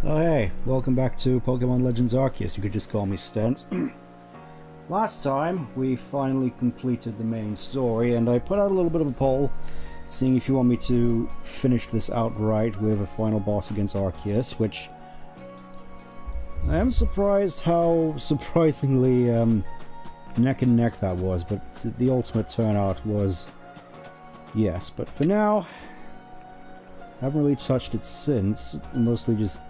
Oh hey, welcome back to Pokemon Legends Arceus. You could just call me Stent. Last time, we finally completed the main story, and I put out a little bit of a poll, seeing if you want me to finish this outright with a final boss against Arceus, which I am surprised how surprisingly neck and neck that was, but the ultimate turnout was yes. But for now, I haven't really touched it since, mostly just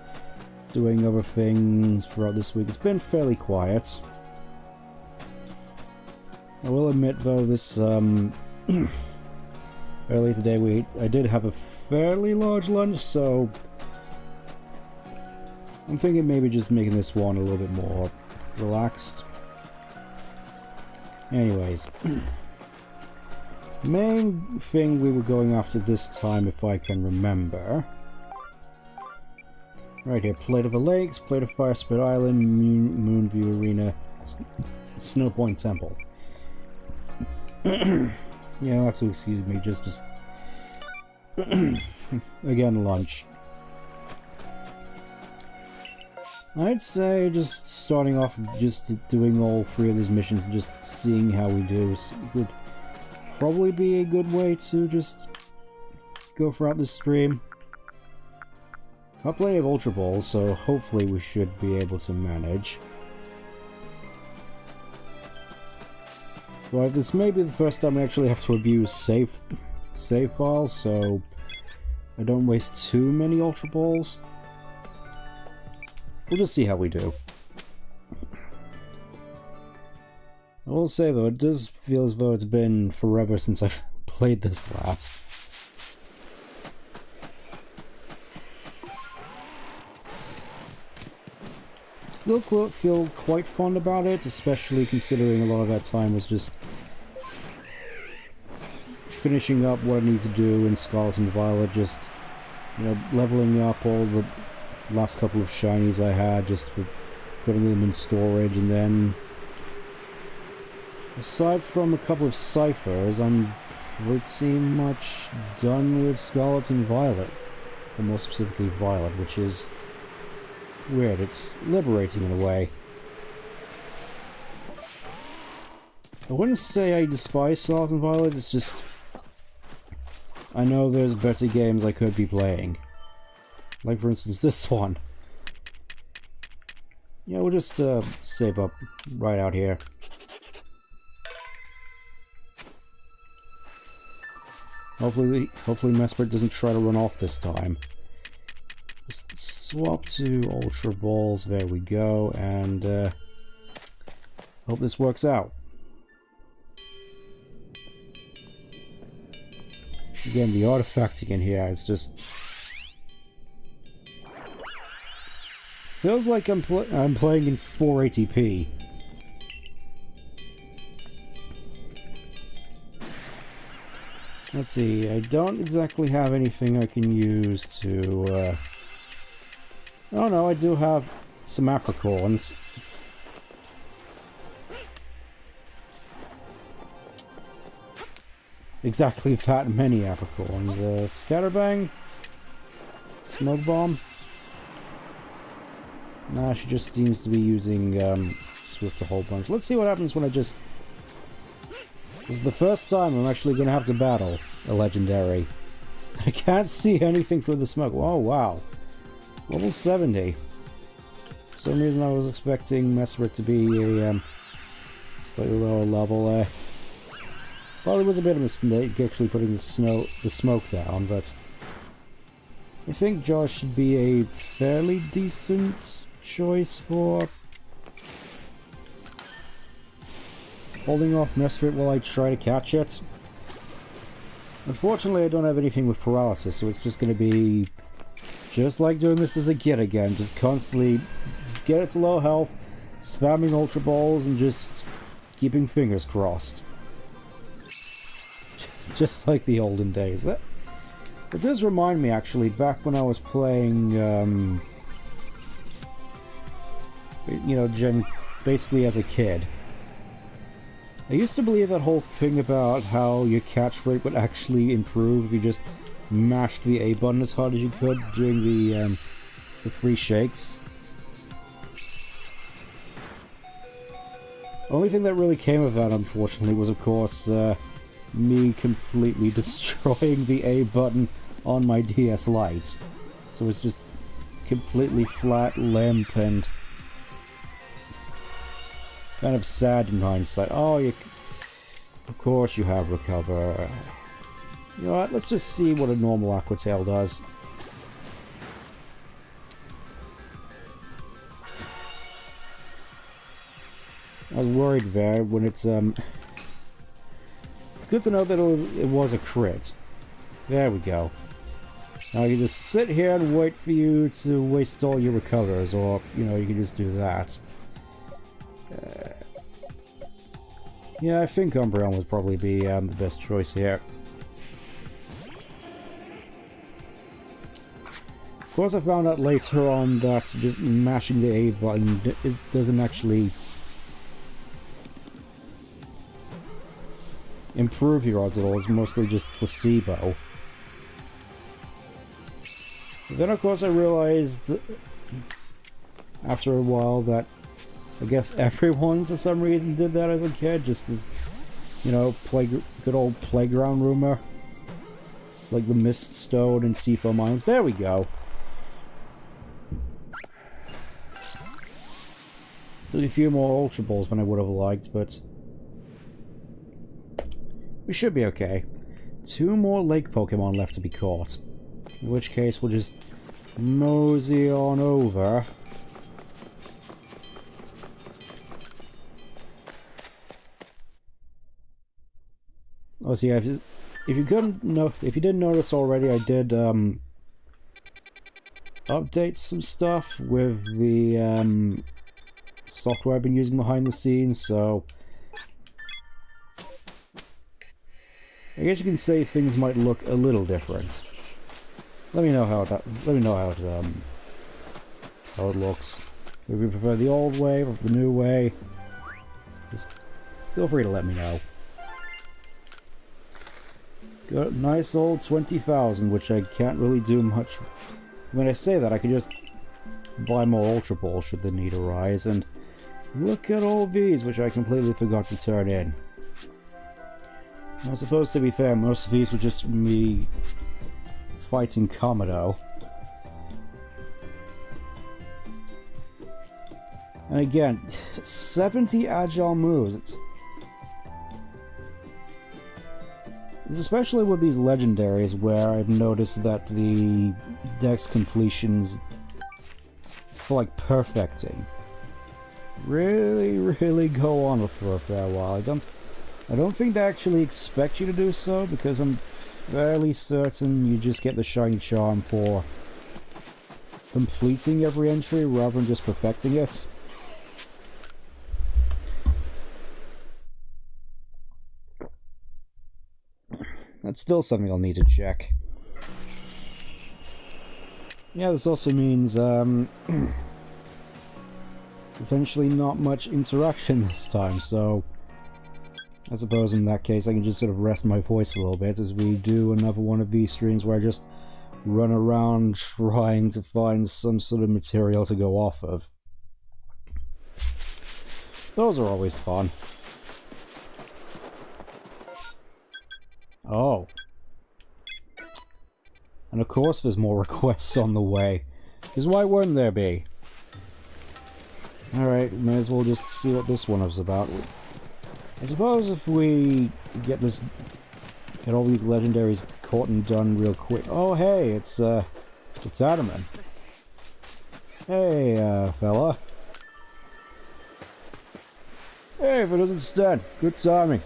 doing other things throughout this week. It's been fairly quiet. I will admit though, this earlier today I did have a fairly large lunch, so I'm thinking maybe just making this one a little bit more relaxed. Anyways, the main thing we were going after this time, if I can remember. Right here, Plate of the Lakes, Plate of Fire Spit Island, Moonview Arena, Snowpoint Temple. Yeah, you'll have to excuse me, just again, lunch. I'd say just starting off, just doing all three of these missions and just seeing how we do would probably be a good way to just go throughout the stream. I have plenty of Ultra Balls, so hopefully we should be able to manage. Well, this may be the first time I actually have to abuse save files, so I don't waste too many Ultra Balls. We'll just see how we do. I will say though, it does feel as though it's been forever since I've played this last. Still feel quite fond about it, especially considering a lot of that time was just finishing up what I need to do in Scarlet and Violet, just, you know, leveling up all the last couple of shinies I had, just for putting them in storage, and then aside from a couple of ciphers, I'm pretty much done with Scarlet and Violet, or more specifically Violet, which is weird. It's liberating in a way. I wouldn't say I despise Scarlet and Violet, it's just I know there's better games I could be playing. Like for instance this one. Yeah, we'll just save up right out here. Hopefully Mesprit doesn't try to run off this time. Just swap to Ultra Balls, there we go, and hope this works out. Again, the artifacting in here, it's just feels like I'm playing in 480p. Let's see, I don't exactly have anything I can use to oh no, I do have some apricorns. Exactly that many apricorns. Scatterbang? Smoke Bomb? Nah, she just seems to be using Swift a whole bunch. Let's see what happens when I just... This is the first time I'm actually going to have to battle a legendary. I can't see anything through the smoke. Oh, wow. Level 70. For some reason I was expecting Mesprit to be a slightly lower level. Probably was a bit of a mistake actually putting the smoke down, but I think Josh should be a fairly decent choice for holding off Mesprit while I try to catch it. Unfortunately I don't have anything with paralysis, so it's just going to be just like doing this as a kid again, just constantly just get it to low health, spamming Ultra Balls, and just keeping fingers crossed. Just like the olden days. It does remind me, actually, back when I was playing, you know, basically as a kid. I used to believe that whole thing about how your catch rate would actually improve if you just mashed the A button as hard as you could during the the free shakes. Only thing that really came of that, unfortunately, was of course me completely destroying the A button on my DS Lite. So it's just completely flat, limp, and kind of sad in hindsight. Oh, of course you have recover. You know what, let's just see what a normal Aquatail does. I was worried there when it's good to know that it was a crit. There we go. Now you just sit here and wait for you to waste all your recovers, or, you know, you can just do that. Yeah, I think Umbreon would probably be the best choice here. Of course, I found out later on that just mashing the A button doesn't actually improve your odds at all. It's mostly just placebo. But then, of course, I realized after a while that I guess everyone, for some reason, did that as a kid, just as, you know, good old playground rumor. Like the Mist Stone and Seafoam Islands. There we go. Took a few more Ultra Balls than I would have liked, but we should be okay. 2 more lake Pokemon left to be caught. In which case, we'll just mosey on over. Oh, so yeah, if you didn't notice already, I did update some stuff with the software I've been using behind the scenes. So I guess you can say things might look a little different. Let me know how it looks. If you prefer the old way or the new way, just feel free to let me know. Got a nice old 20,000, which I can't really do much. When I say that, I can just buy more Ultra Balls should the need arise, and look at all these, which I completely forgot to turn in. Now, supposed to be fair, most of these were just me fighting Komodo. And again, 70 agile moves. It's especially with these legendaries where I've noticed that the dex completions for like perfecting really go on for a fair while. I don't think they actually expect you to do so, because I'm fairly certain you just get the shiny charm for completing every entry rather than just perfecting it. That's still something I'll need to check. Yeah, this also means essentially not much interaction this time, so I suppose in that case I can just sort of rest my voice a little bit as we do another one of these streams where I just run around trying to find some sort of material to go off of. Those are always fun. Oh. And of course there's more requests on the way. Because why wouldn't there be? Alright, may as well just see what this one was about. I suppose if we get all these legendaries caught and done real quick. Oh hey, it's Adaman. Hey, fella. Hey, if it doesn't stand, good timing.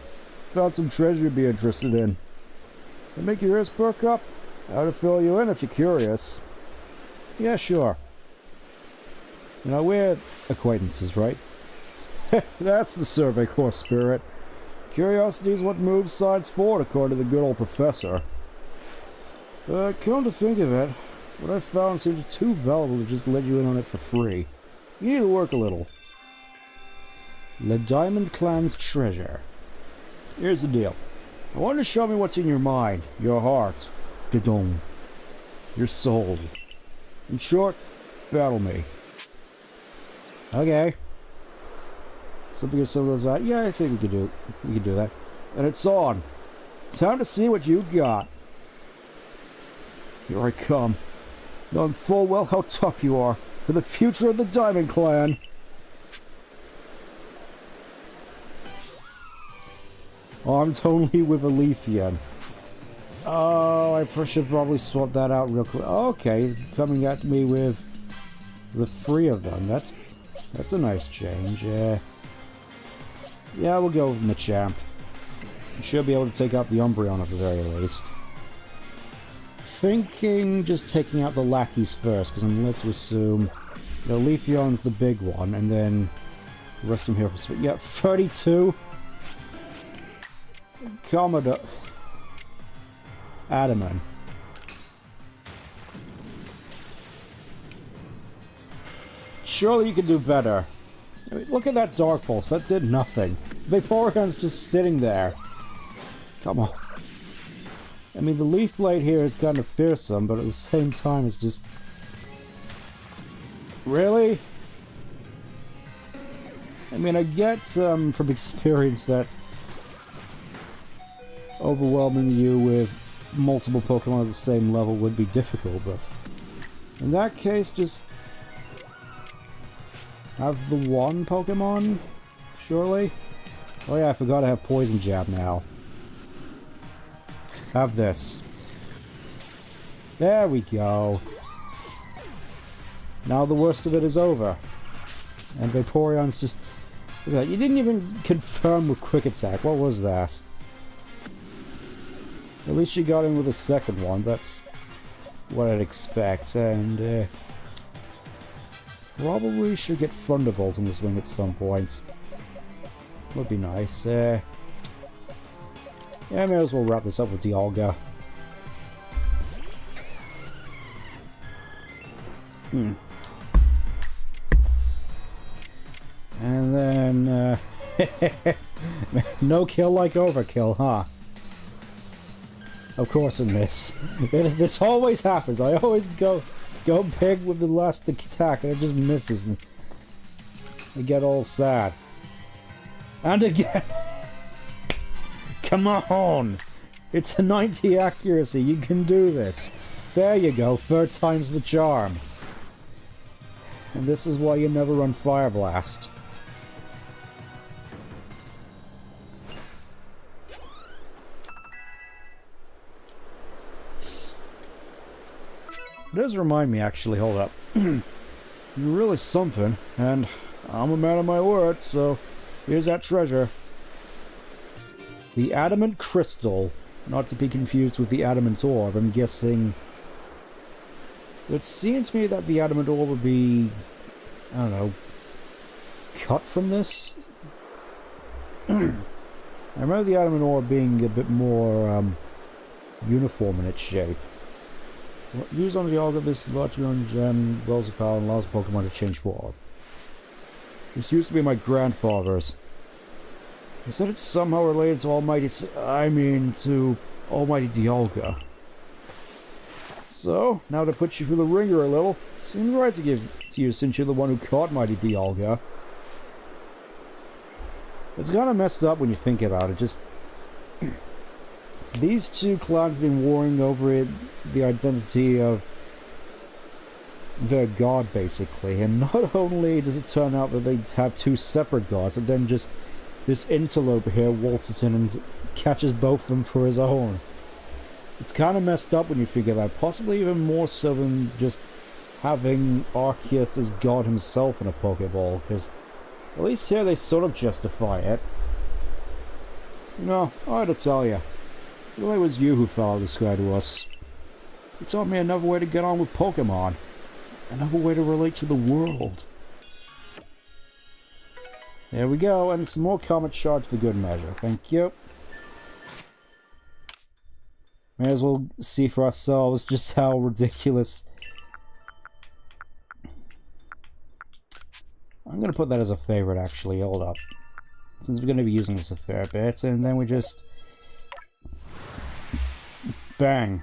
Found some treasure you'd be interested in. Can make your ears perk up? How to fill you in if you're curious. Yeah, sure. You know, we're acquaintances, right? That's the Survey Corps spirit. Curiosity is what moves science forward, according to the good old professor. Come to think of it, what I found seems too valuable to just let you in on it for free. You need to work a little. The Diamond Clan's treasure. Here's the deal. I want you to show me what's in your mind, your heart, your soul. In short, battle me. Okay. Something as simple as that. Yeah, I think we could do that. And it's on. Time to see what you got. Here I come. Knowing full well how tough you are for the future of the Diamond Clan. Armed only with a Leafeon. Oh, I should probably swap that out real quick. Okay, he's coming at me with the 3 of them. That's a nice change. Yeah, we'll go with Machamp. Should be able to take out the Umbreon at the very least. Thinking just taking out the lackeys first, because I'm led to assume the Leafeon's the big one, and then the rest of them here for speed. Yeah, 32. Commodore. Adamant. Surely you can do better. I mean, look at that Dark Pulse. That did nothing. Vaporeon's just sitting there. Come on. I mean, the Leaf Blade here is kind of fearsome, but at the same time it's just... Really? I mean, I get from experience that overwhelming you with multiple Pokemon at the same level would be difficult, but in that case, just have the one Pokemon, surely? Oh yeah, I forgot I have Poison Jab now. Have this. There we go. Now the worst of it is over. And Vaporeon's just... Look at that. You didn't even confirm with Quick Attack. What was that? At least you got in with a second one. That's what I'd expect. And probably should get Thunderbolt on this wing at some point. Would be nice. Yeah, I may as well wrap this up with Dialga. And then, no kill like overkill, huh? Of course it miss. This always happens. I always go big with the last attack and it just misses. And I get all sad. And again. Come on! It's a 90 accuracy, you can do this. There you go, 3rd time's the charm. And this is why you never run Fire Blast. It does remind me, actually, hold up. You're really something, and I'm a man of my word, so here's that treasure. The Adamant Crystal, not to be confused with the Adamant Orb. I'm guessing... It seems to me that the Adamant Orb would be... I don't know... cut from this? I remember the Adamant Orb being a bit more uniform in its shape. Used on the Alga, this large gem wells of power and allows Pokemon to change form. This used to be my grandfather's. He said it's somehow related to to Almighty Dialga. So, now to put you through the ringer a little, seems right to give to you since you're the one who caught Mighty Dialga. It's kind of messed up when you think about it, just... These two clans have been warring over the identity of their god, basically, and not only does it turn out that they have 2 separate gods, but then just this interloper here waltzes in and catches both of them for his own. It's kind of messed up when you figure that, possibly even more so than just having Arceus as God himself in a Pokeball, because at least here they sort of justify it. No, I had to tell you. It really was you who fell out of the sky to us. You taught me another way to get on with Pokemon. Another way to relate to the world. There we go, and some more Comet Shards for good measure. Thank you. May as well see for ourselves just how ridiculous... I'm gonna put that as a favorite, actually. Hold up. Since we're gonna be using this a fair bit, and then we just... Bang.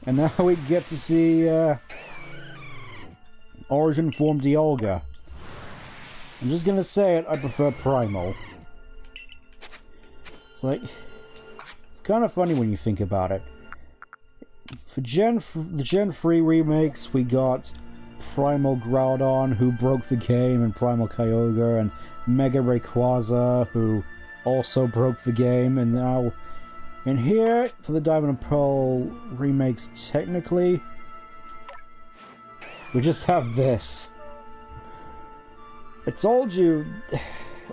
And now we get to see Origin Form Dialga. I'm just gonna say it, I prefer Primal. It's like... It's kind of funny when you think about it. For the Gen 3 remakes, we got Primal Groudon, who broke the game, and Primal Kyogre, and Mega Rayquaza, who also broke the game, and now... And here, for the Diamond and Pearl remakes, technically, we just have this. I told you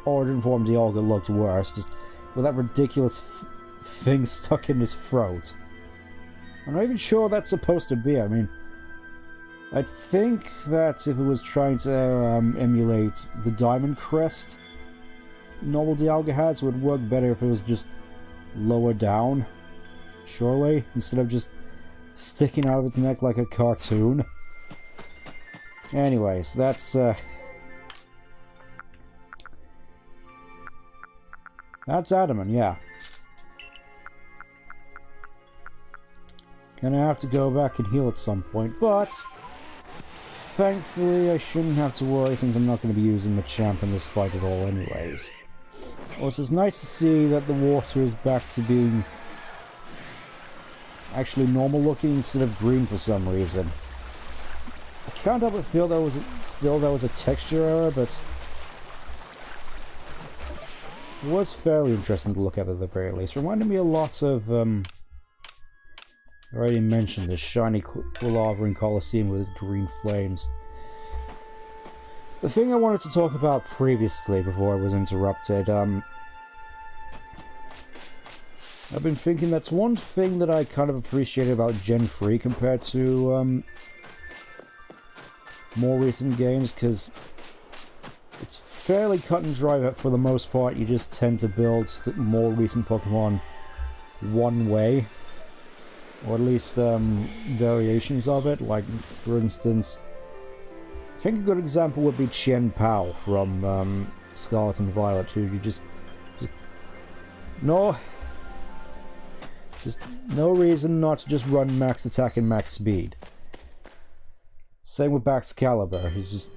Origin Form Dialga looked worse, just with that ridiculous thing stuck in his throat. I'm not even sure what that's supposed to be. I mean, I think that if it was trying to emulate the Diamond Crest normal Dialga has, it would work better if it was just lower down, surely, instead of just sticking out of its neck like a cartoon. Anyways, that's Adamant, yeah. Gonna have to go back and heal at some point, but thankfully I shouldn't have to worry since I'm not going to be using the champ in this fight at all anyways. Also, it's nice to see that the water is back to being actually normal looking instead of green for some reason. I can't help but feel there was a texture error, but it was fairly interesting to look at the very least. Reminded me a lot of I already mentioned the shiny Quilava Colosseum with its green flames. The thing I wanted to talk about previously before I was interrupted, I've been thinking that's one thing that I kind of appreciated about Gen 3 compared to more recent games, because it's fairly cut and dry, but for the most part you just tend to build more recent Pokemon one way. Or at least variations of it, like, for instance, I think a good example would be Qian Pao from Scarlet and Violet, who you just no reason not to just run max attack and max speed. Same with Baxcalibur, he's just...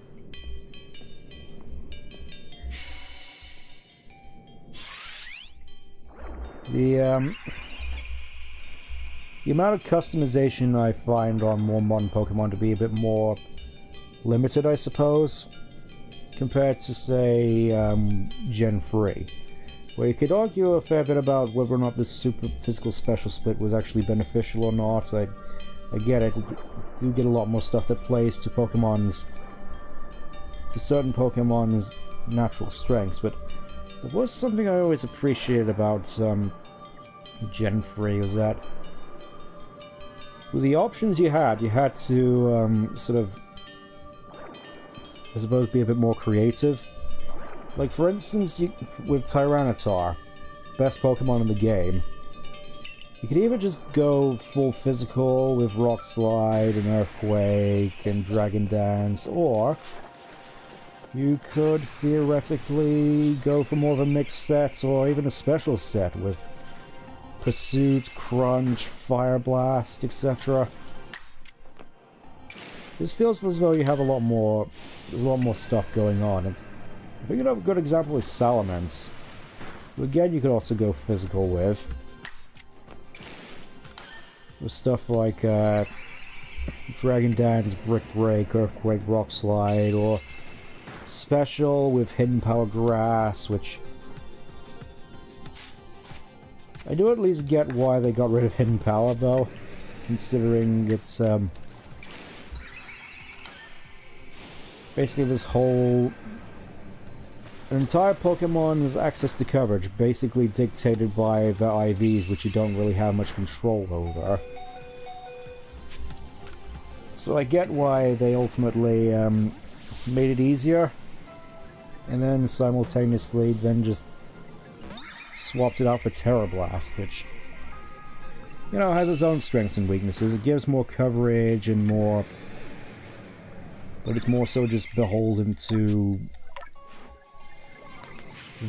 The amount of customization I find on more modern Pokemon to be a bit more limited, I suppose, compared to, say, Gen 3, where you could argue a fair bit about whether or not this super physical special split was actually beneficial or not. I get it, do get a lot more stuff that plays to certain Pokemon's natural strengths, but there was something I always appreciated about Gen 3, was that with the options you had to sort of, I suppose, be a bit more creative. Like, for instance, with Tyranitar, best Pokemon in the game, you could either just go full physical with Rock Slide and Earthquake and Dragon Dance, or you could theoretically go for more of a mixed set or even a special set with Pursuit, Crunch, Fire Blast, etc. This feels as though you have there's a lot more stuff going on, and I think a good example is Salamence, who again you could also go physical with stuff like Dragon Dance, Brick Break, Earthquake, Rock Slide, or special with Hidden Power Grass, which I do at least get why they got rid of Hidden Power, though, considering it's basically this whole... An entire Pokemon's access to coverage basically dictated by the IVs, which you don't really have much control over. So I get why they ultimately made it easier, and then simultaneously then just swapped it out for Terra Blast, which, you know, has its own strengths and weaknesses. It gives more coverage and more... but it's more so just beholden to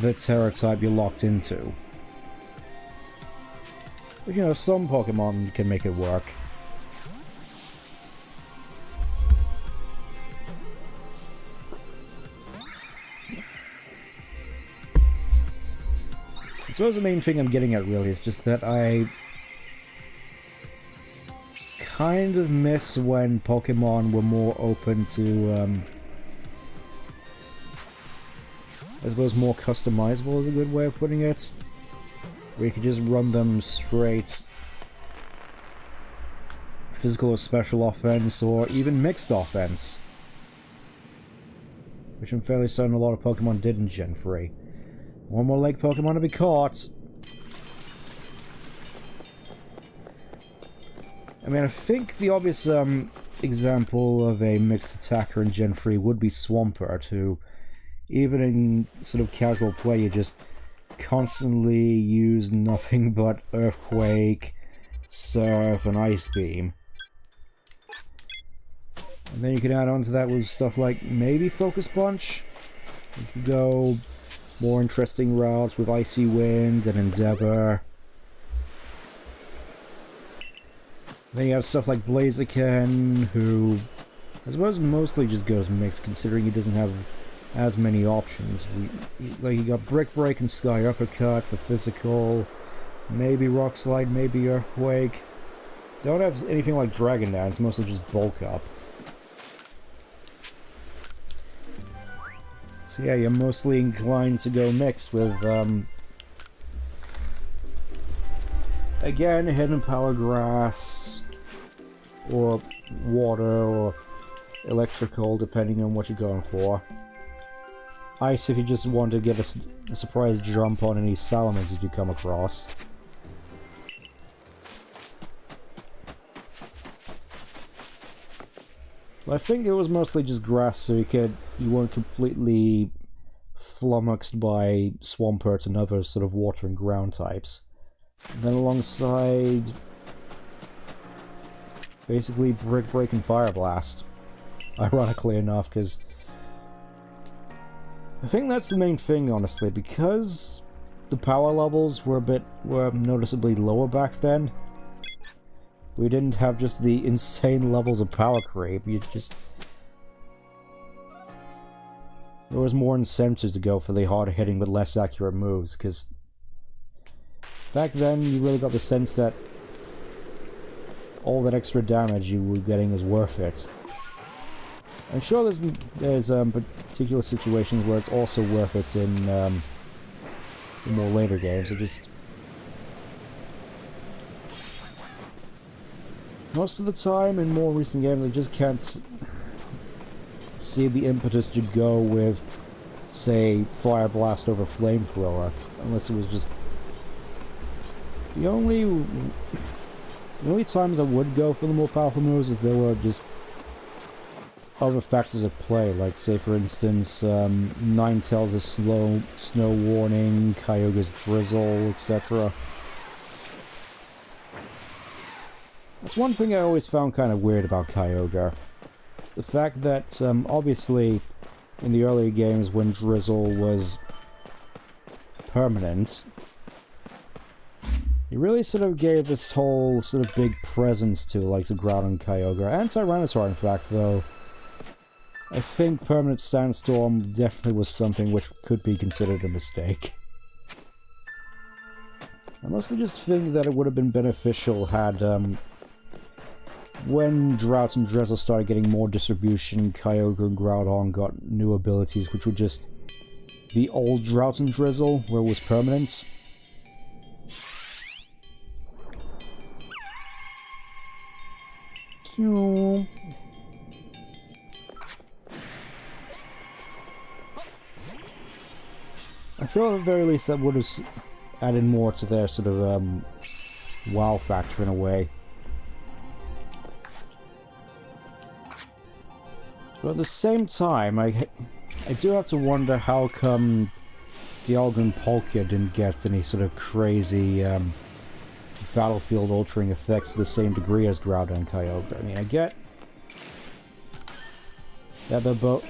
the Terra type you're locked into. But, you know, some Pokemon can make it work. suppose the main thing I'm getting at really is just that I kind of miss when Pokemon were more open to, I suppose more customizable is a good way of putting it. Where you could just run them straight physical or special offense, or even mixed offense. Which I'm fairly certain a lot of Pokemon did in Gen 3. One more lake Pokemon to be caught! I mean, I think the obvious example of a mixed attacker in Gen 3 would be Swampert, who, even in sort of casual play, you just constantly use nothing but Earthquake, Surf, and Ice Beam. And then you can add on to that with stuff like maybe Focus Punch. You could go more interesting routes with Icy Wind and Endeavor. Then you have stuff like Blaziken, who I suppose mostly just goes mixed, considering he doesn't have as many options. Like, you got Brick Break and Sky Uppercut for physical, maybe Rock Slide, maybe Earthquake. Don't have anything like Dragon Dance, mostly just Bulk Up. So yeah, you're mostly inclined to go mixed with, again, Hidden Power Grass, or Water, or Electrical, depending on what you're going for. Ice if you just want to get a surprise jump on any Salamence you come across. But I think it was mostly just grass, so you weren't completely flummoxed by Swampert and other sort of water and ground types. And then alongside, basically Brick Break and Fire Blast. Ironically enough, because I think that's the main thing, honestly, because the power levels were noticeably lower back then. We didn't have just the insane levels of power creep. There was more incentive to go for the harder hitting but less accurate moves, because back then you really got the sense that all that extra damage you were getting is worth it. I'm sure there's particular situations where it's also worth it in more later games. Most of the time, in more recent games, I just can't see the impetus to go with, say, Fire Blast over Flamethrower, unless it was just... The only times I would go for the more powerful moves if there were just other factors at play, like, say, for instance, Ninetales' Snow Warning, Kyogre's Drizzle, etc. That's one thing I always found kind of weird about Kyogre. The fact that, obviously, in the earlier games when Drizzle was permanent, he really sort of gave this whole sort of big presence to, like, the Groudon Kyogre, and Tyranitar, in fact, though. I think Permanent Sandstorm definitely was something which could be considered a mistake. I mostly just think that it would have been beneficial had, when Drought and Drizzle started getting more distribution, Kyogre and Groudon got new abilities, which were just the old Drought and Drizzle, where it was permanent. I feel at the very least that would have added more to their sort of wow factor in a way. But at the same time, I do have to wonder how come Dialga and Palkia didn't get any sort of crazy battlefield altering effects to the same degree as Groudon and Kyogre. I mean, I get that they're both...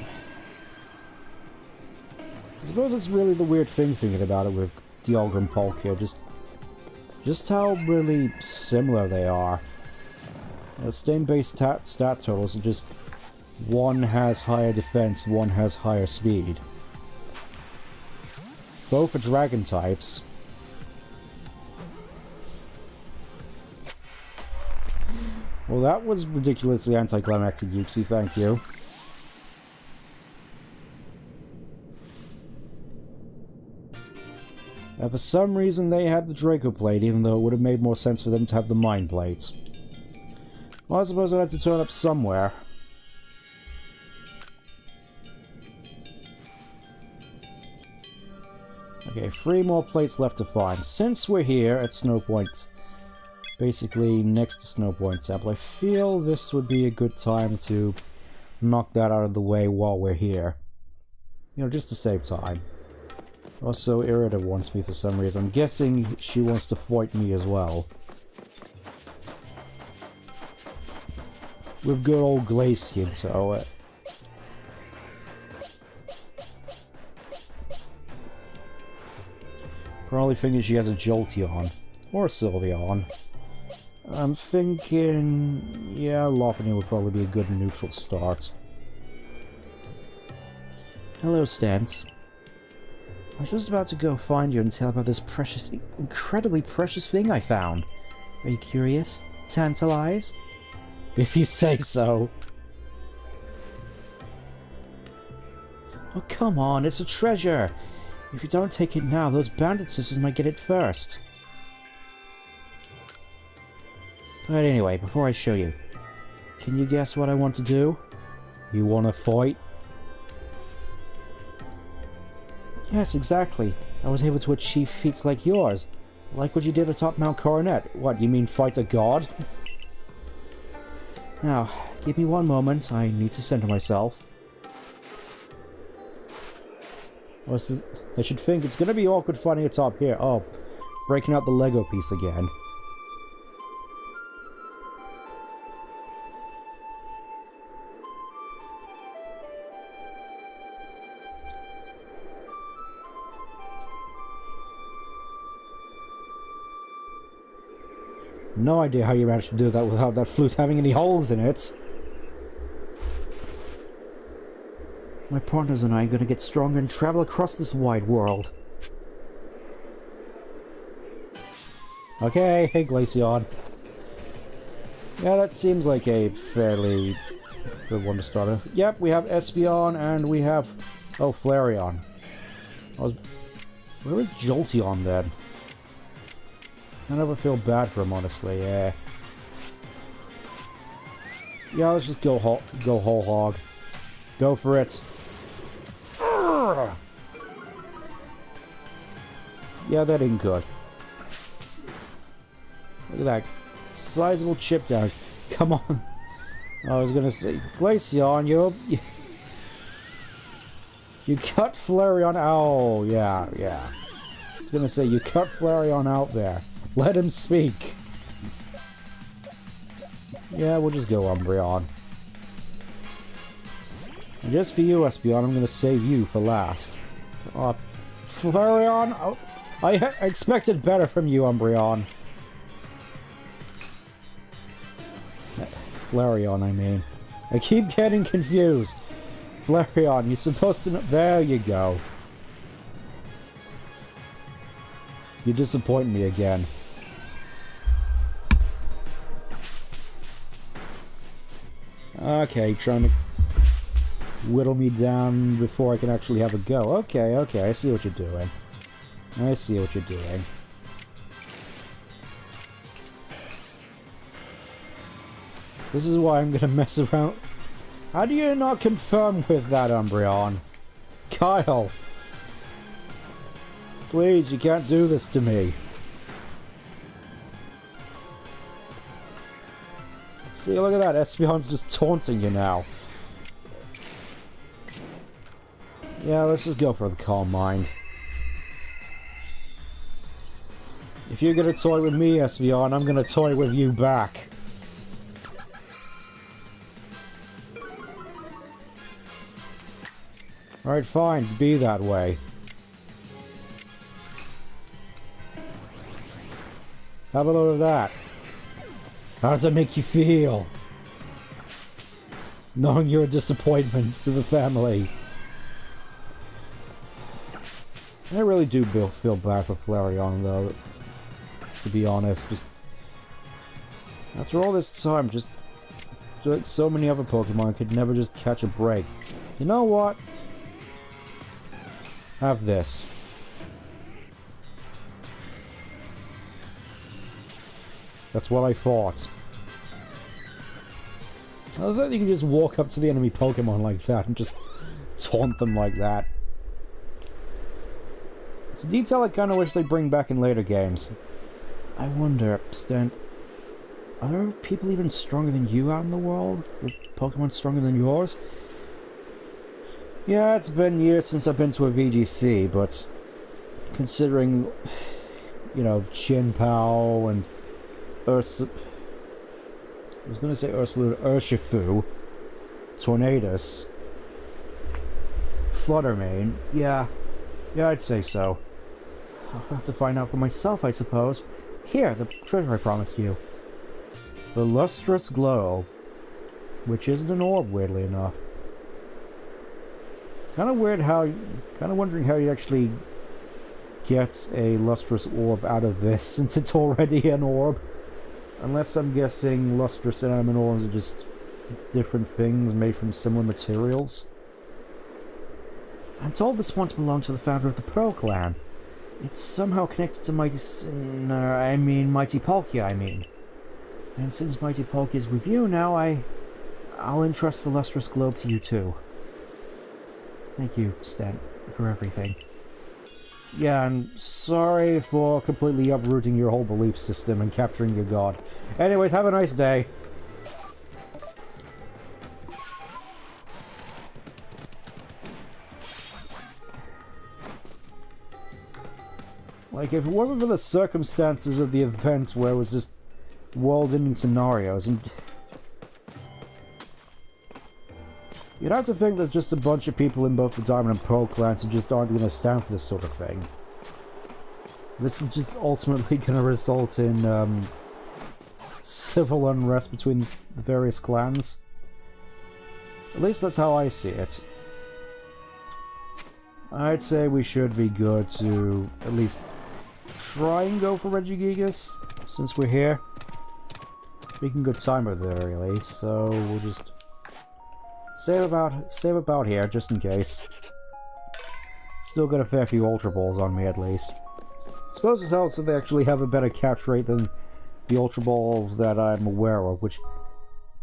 I suppose it's really the weird thing thinking about it with Dialga and Palkia, just how really similar they are. Same base stat totals, are just one has higher defense, one has higher speed. Both are dragon types, Well, that was ridiculously anticlimactic, Yuxi, thank you. Now, for some reason, they had the Draco Plate, even though it would have made more sense for them to have the Mind Plates. Well, I suppose I'd have to turn up somewhere. Okay, 3 more plates left to find. Since we're here at Snow Point, basically next to Snow Point Temple, I feel this would be a good time to knock that out of the way while we're here. You know, just to save time. Also, Irida wants me for some reason. I'm guessing she wants to fight me as well. With good old Glacian, so... Probably thinking she has a Jolteon. Or a Sylveon. I'm thinking... yeah, Lopunny would probably be a good neutral start. Hello, Stance. I was just about to go find you and tell about this precious, incredibly precious thing I found. Are you curious? Tantalized? If you say so. Oh, come on, it's a treasure! If you don't take it now, those bandit sisters might get it first. But anyway, before I show you, can you guess what I want to do? You want to fight? Yes, exactly. I was able to achieve feats like yours. Like what you did atop Mount Coronet. What, you mean fight a god? Now, give me one moment. I need to center myself. I should think it's gonna be awkward finding a top here. Oh, breaking out the Lego piece again. No idea how you managed to do that without that flute having any holes in it. My partners and I are going to get stronger and travel across this wide world. Okay, hey Glaceon. Yeah, that seems like a fairly good one to start with. Yep, we have Espeon and we have... oh, Flareon. Where was Jolteon then? I never feel bad for him, honestly, yeah. Yeah, let's just go whole hog. Go for it. Urgh! Yeah, that ain't good. Look at that. Sizable chip down. Come on. I was gonna say, Glaceon, you cut Flareon. Oh, yeah. I was gonna say, you cut Flareon out there. Let him speak. Yeah, we'll just go Umbreon. And just for you, Espeon, I'm gonna save you for last. Flareon? Oh, I expected better from you, Umbreon. Flareon, I mean. I keep getting confused. Flareon, you're supposed to know... there you go. You disappoint me again. Okay, trying to whittle me down before I can actually have a go. Okay, I see what you're doing. This is why I'm gonna mess around. How do you not confirm with that, Umbreon? Kyle! Please, you can't do this to me. See, look at that. Espeon's just taunting you now. Yeah, let's just go for the Calm Mind. If you're gonna toy with me, Espeon, I'm gonna toy with you back. Alright, fine. Be that way. Have a load of that. How does it make you feel? Knowing you're a disappointment to the family. I really do feel bad for Flareon, though. To be honest, just... after all this time, just like so many other Pokemon, could never just catch a break. You know what? Have this. That's what I thought. I love that you can just walk up to the enemy Pokemon like that and just taunt them like that. It's a detail I kind of wish they'd bring back in later games. I wonder, Stent, are there people even stronger than you out in the world? Are Pokemon stronger than yours? Yeah, it's been years since I've been to a VGC, but considering, you know, Chin-Pao and I was going to say Urshifu, Tornadus, Fluttermane, yeah, I'd say so. I'll have to find out for myself, I suppose. Here, the treasure I promised you. The Lustrous Glow, which isn't an orb, weirdly enough. Kind of wondering how you actually get a lustrous orb out of this, since it's already an orb. Unless I'm guessing lustrous and adamant orbs are just different things made from similar materials. I'm told this once belonged to the founder of the Pearl Clan. It's somehow connected to Mighty Palkia, And since Mighty Palkia is with you now, I'll entrust the lustrous globe to you too. Thank you, Stent, for everything. Yeah, I'm sorry for completely uprooting your whole belief system and capturing your god. Anyways, have a nice day. Like, if it wasn't for the circumstances of the event where it was just world-ending scenarios, and you'd have to think there's just a bunch of people in both the Diamond and Pearl clans who just aren't going to stand for this sort of thing. This is just ultimately going to result in civil unrest between the various clans. At least that's how I see it. I'd say we should be good to at least try and go for Regigigas, since we're here. We can good time at the very least, so we'll just save about here, just in case. Still got a fair few Ultra Balls on me, at least. Suppose it helps that they actually have a better catch rate than the Ultra Balls that I'm aware of, which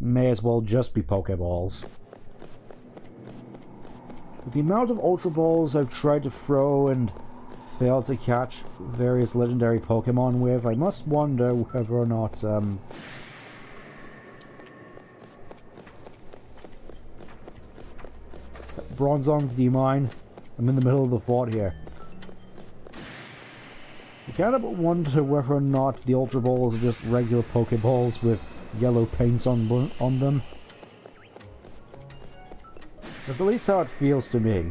may as well just be Pokeballs. With the amount of Ultra Balls I've tried to throw and failed to catch various legendary Pokemon with, I must wonder whether or not, Bronzong, do you mind? I'm in the middle of the fort here. I can't but wonder whether or not the Ultra Balls are just regular Pokeballs with yellow paint on them. That's at least how it feels to me.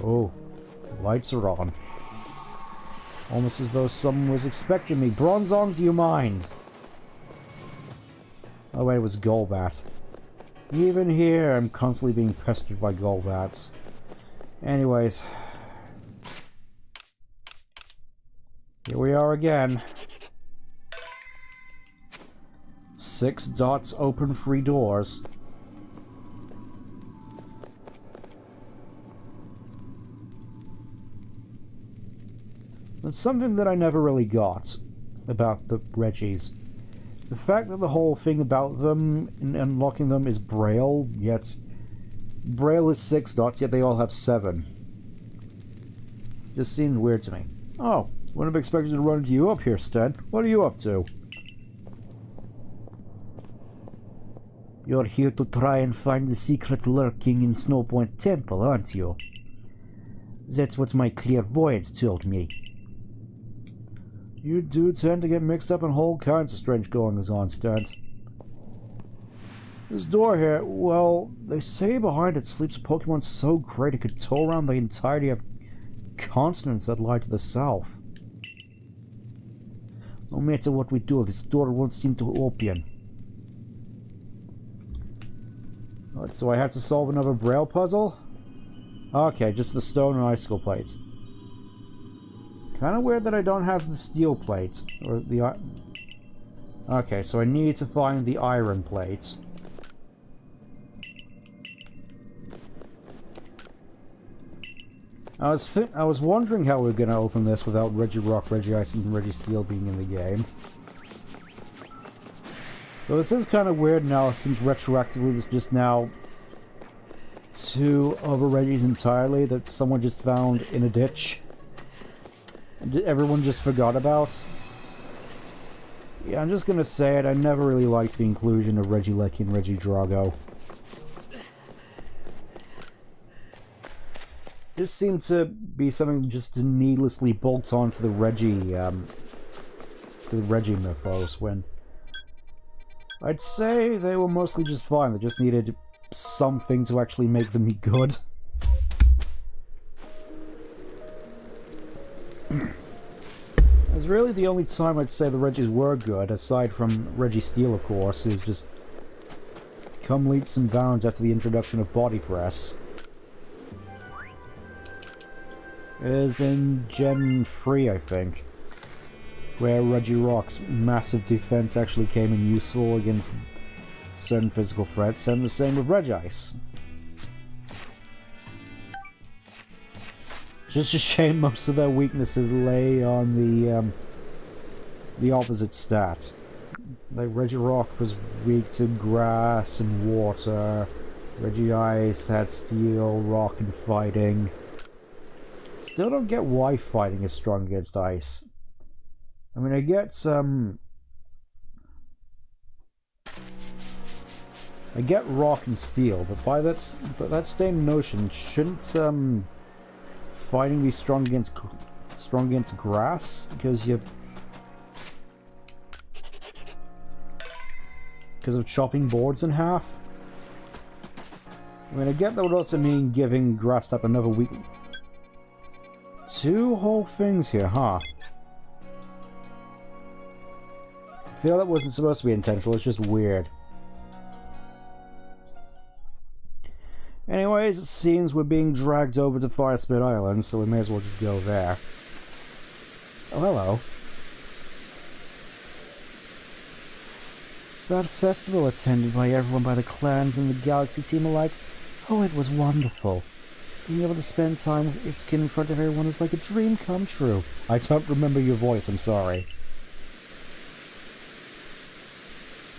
Oh, the lights are on. Almost as though someone was expecting me. Bronzong, do you mind? Oh wait, it was Golbat. Even here, I'm constantly being pestered by Golbats. Anyways. Here we are again. 6 dots open 3 doors. There's something that I never really got about the Regis. The fact that the whole thing about them and unlocking them is Braille, yet Braille is 6 dots, yet they all have 7. Just seemed weird to me. Oh, wouldn't have expected to run into you up here, Sted. What are you up to? You're here to try and find the secret lurking in Snowpoint Temple, aren't you? That's what my clairvoyance told me. You do tend to get mixed up in whole kinds of strange goings-on, Stent. This door here, well, they say behind it sleeps a Pokemon so great it could tow around the entirety of continents that lie to the south. No matter what we do, this door won't seem to open. Alright, so I have to solve another Braille puzzle? Okay, just the stone and icicle plates. Kind of weird that I don't have the steel plates, or the Okay, so I need to find the iron plate. I was wondering how we were going to open this without Regirock, Regice, and Registeel being in the game. But this is kind of weird now, since retroactively there's just now 2 other Regis entirely that someone just found in a ditch. And everyone just forgot about. Yeah, I'm just gonna say it, I never really liked the inclusion of Regieleki and Regidrago. This seemed to be something just to needlessly bolt onto the Regi mythos, when I'd say they were mostly just fine. They just needed something to actually make them good. It's really the only time I'd say the Regis were good, aside from Registeel, of course, who's just come leaps and bounds after the introduction of Body Press. It is in Gen 3, I think, where Regirock's massive defense actually came in useful against certain physical threats, and the same with Regice. Just a shame most of their weaknesses lay on the opposite stat. Like, Regirock was weak to grass and water, Regice had steel, rock, and fighting. Still don't get why fighting is strong against ice. I mean, I get rock and steel, but by that same notion, shouldn't fighting be strong against grass because of chopping boards in half? I mean, I get that would also mean giving grass type another weak. 2 whole things here, huh? I feel that wasn't supposed to be intentional, it's just weird. Anyways, it seems we're being dragged over to Firespit Island, so we may as well just go there. Oh, hello. That festival attended by everyone, by the clans and the Galaxy team alike. Oh, it was wonderful. Being able to spend time with Iskin in front of everyone is like a dream come true. I don't remember your voice, I'm sorry.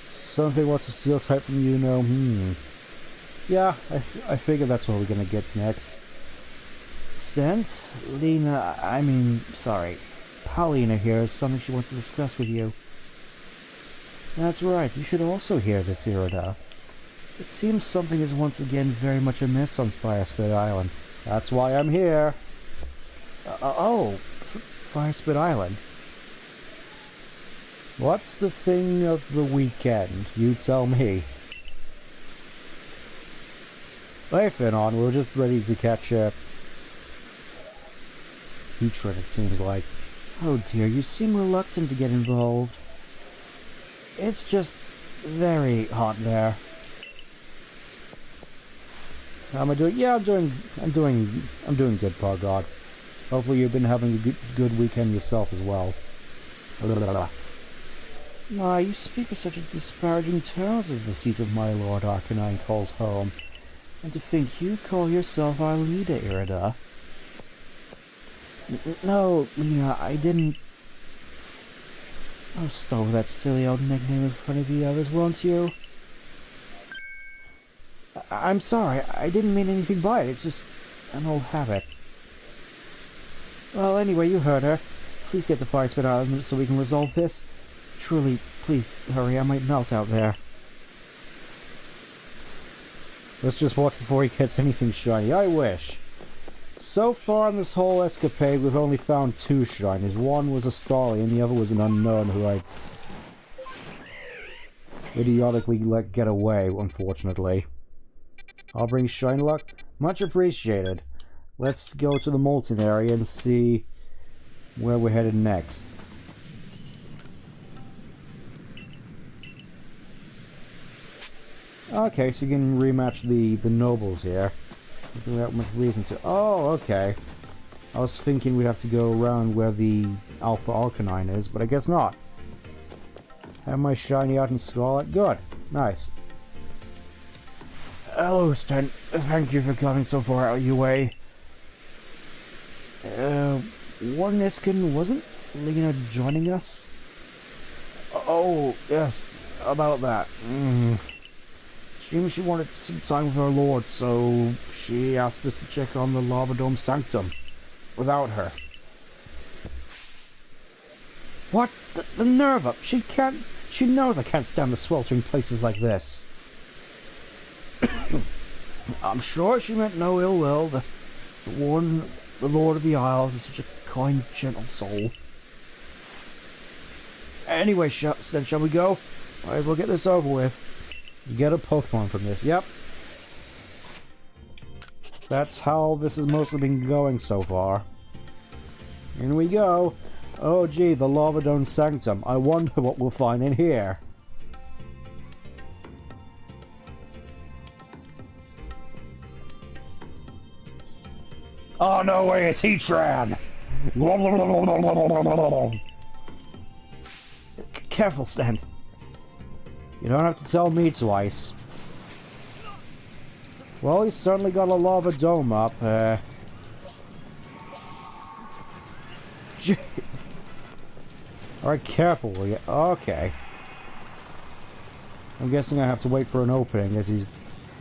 Something wants to steal type from you, know. Yeah, I figure that's what we're gonna get next. Stent? Paulina here has something she wants to discuss with you. That's right, you should also hear this, Irida. It seems something is once again very much amiss on Firespit Island. That's why I'm here. Firespit Island. What's the thing of the weekend? You tell me. Hey, Finon, we're just ready to catch a Heatran, it seems like. Oh dear, you seem reluctant to get involved. It's just very hot there. How am I doing? Yeah, I'm doing good, Pargod. Hopefully you've been having a good weekend yourself as well. Ah, you speak with such a disparaging terms of the seat of my Lord Arcanine calls home. And to think you call yourself our leader, Irida. No, Lena, I didn't... Oh, stop with that silly old nickname in front of the others, won't you? I'm sorry, I didn't mean anything by it, it's just an old habit. Well, anyway, you heard her. Please get to Firespit Island so we can resolve this. Truly, please hurry, I might melt out there. Let's just watch before he gets anything shiny. I wish. So far in this whole escapade, we've only found 2 shinies. One was a Starly, and the other was an unknown who I idiotically let get away, unfortunately. I'll bring shiny luck. Much appreciated. Let's go to the Molten area and see where we're headed next. Okay, so you can rematch the nobles here. Without much reason to. Oh, okay. I was thinking we'd have to go around where the Alpha Arcanine is, but I guess not. Have my shiny out and Scarlet? Good. Nice. Hello, Stent. Thank you for coming so far out of your way. Warden Iskin, wasn't Lena joining us? Oh, yes, about that. She wanted some time with her lord, so she asked us to check on the Lava Dome Sanctum without her. What? The nerve up! She knows I can't stand the sweltering places like this. I'm sure she meant no ill will. The Lord of the Isles is such a kind, gentle soul. Anyway, then shall we go? Might as well get this over with. You get a Pokemon from this. Yep. That's how this has mostly been going so far. In we go. Oh gee, the Lava Dome Sanctum. I wonder what we'll find in here. Oh no way, it's Heatran! Careful, Stent. You don't have to tell me twice. Well, he's certainly got a lava dome up. Alright, careful, will you? Okay. I'm guessing I have to wait for an opening as he's...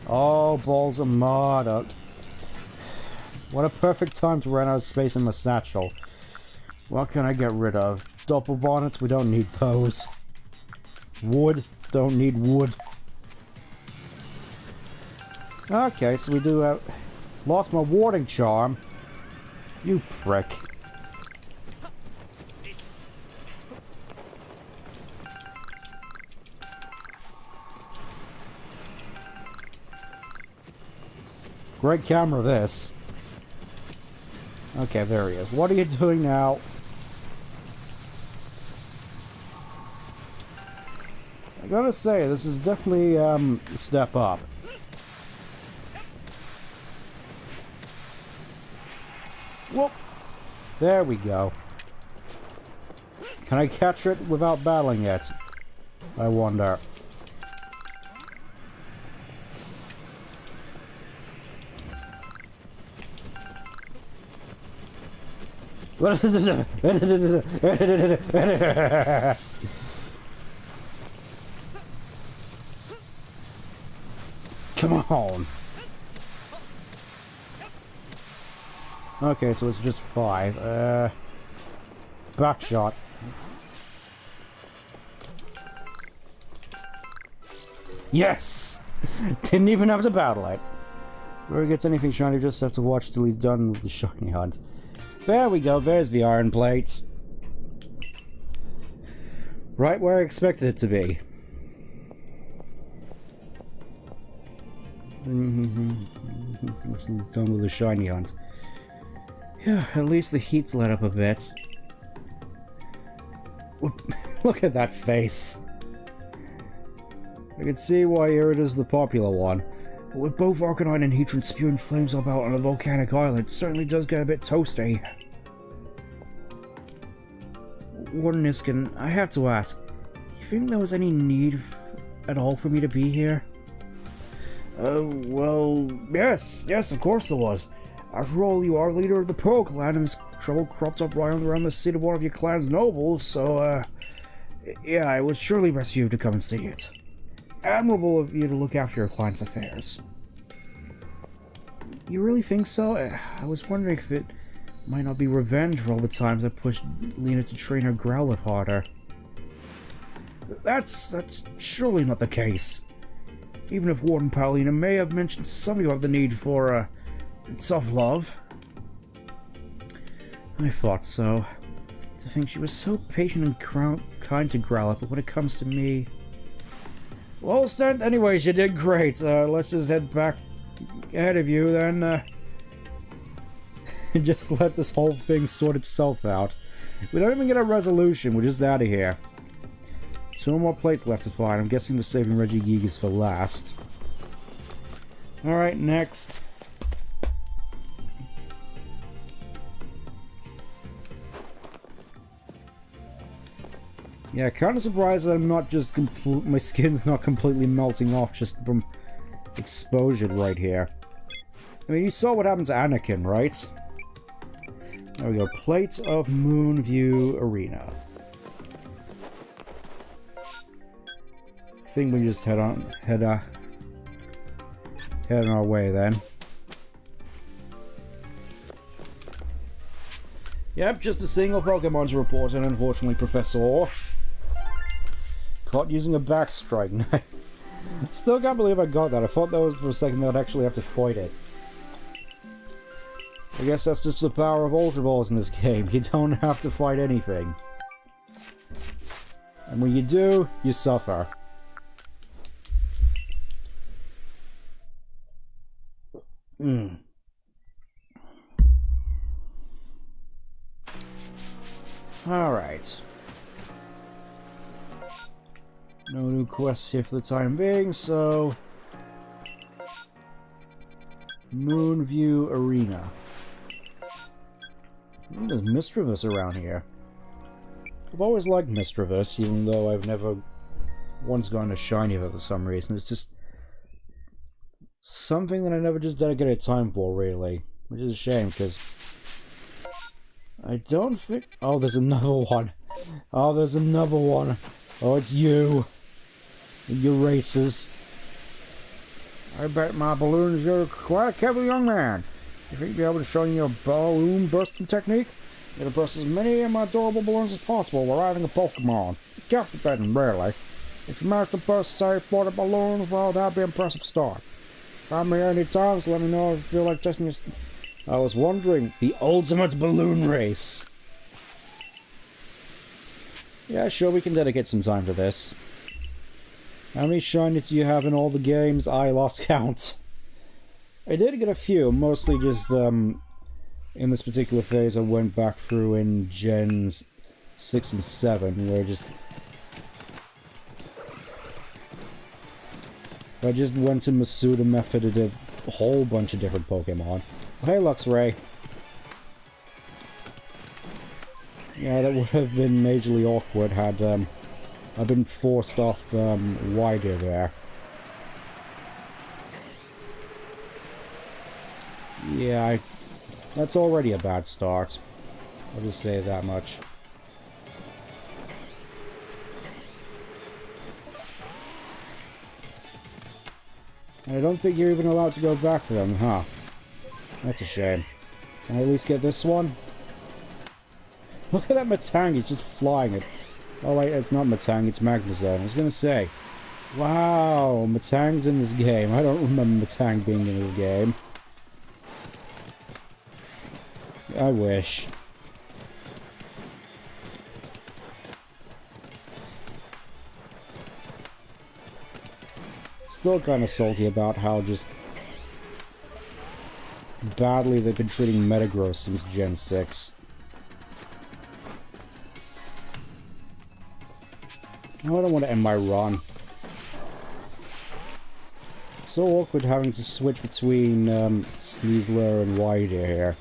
Oh, balls of mud. What a perfect time to run out of space in my satchel. What can I get rid of? Doppel bonnets? We don't need those. Wood? Don't need wood. Okay, so we do have... Lost my warding charm. You prick. Great camera, this. Okay, there he is. What are you doing now? I gotta say, this is definitely a step up. Whoop! There we go. Can I catch it without battling it? I wonder. Come on. Okay, so it's just 5. Back shot. Yes! Didn't even have to battle it. Whoever gets anything shiny, just have to watch till he's done with the shiny hunt. There we go, there's the iron plates. Right where I expected it to be. He's done with the shiny hunt. Yeah, at least the heat's let up a bit. Look at that face. I can see why Irid is the popular one. But with both Arcanine and Heatran spewing flames about on a volcanic island, it certainly does get a bit toasty. Warden Iskin, I have to ask, do you think there was any need at all for me to be here? Well, yes, of course there was. After all, you are leader of the Pearl Clan, and this trouble cropped up right around the seat of one of your clan's nobles, so, yeah, it was surely best for you to come and see it. Admirable of you to look after your client's affairs. You really think so? I was wondering if it might not be revenge for all the times I pushed Lena to train her Growlithe harder. That's surely not the case. Even if Warden Paulina may have mentioned something about the need for, tough love. I thought so. To think she was so patient and kind to Growlithe, but when it comes to me... Well, Stent, anyways, you did great. Let's just head back ahead of you, then, just let this whole thing sort itself out. We don't even get a resolution, we're just out of here. 2 more plates left to find. I'm guessing we're saving Regigigas for last. Alright, next. Yeah, kind of surprised that I'm not just my skin's not completely melting off just from exposure right here. I mean, you saw what happened to Anakin, right? There we go. Plate of Moonview Arena. I think we just head on our way then. Yep, just a single Pokemon to report, and unfortunately Professor caught using a backstrike knife. Still can't believe I got that. I thought that was for a second that I'd actually have to fight it. I guess that's just the power of Ultra Balls in this game. You don't have to fight anything. And when you do, you suffer. Alright. No new quests here for the time being, so... Moonview Arena. There's Misdreavus around here. I've always liked Misdreavus, even though I've never once gone to shiny for some reason. It's just something that I never just dedicated time for, really. Which is a shame, because I don't think... Oh, there's another one. Oh, there's another one. Oh, it's you. You races. I bet my balloons you're quite a clever young man. You think you'll be able to show me your balloon bursting technique? It'll burst as many of my adorable balloons as possible while riding a Pokemon. It's captivating, really. If you manage to burst, say, 40 balloons, well, that'd be an impressive start. Find me any times, let me know if you feel like testing your... I was wondering, the ultimate balloon race. Yeah, sure, we can dedicate some time to this. How many shinies do you have in all the games? I lost count. I did get a few, mostly just, in this particular phase I went back through in Gens 6 and 7, where I just went in Masuda method and did a whole bunch of different Pokemon. Oh, hey, Luxray. Yeah, that would have been majorly awkward had, I've been forced off, wider there. Yeah, that's already a bad start. I'll just say that much. I don't think you're even allowed to go back for them, huh? That's a shame. Can I at least get this one? Look at that Matang, he's just flying it. Oh wait, it's not Matang, it's Magnezone. I was gonna say, wow, Matang's in this game. I don't remember Matang being in this game. I wish. Still kind of salty about how just badly they've been treating Metagross since Gen 6. Oh, I don't want to end my run. It's so awkward having to switch between Sneasler and Wider here.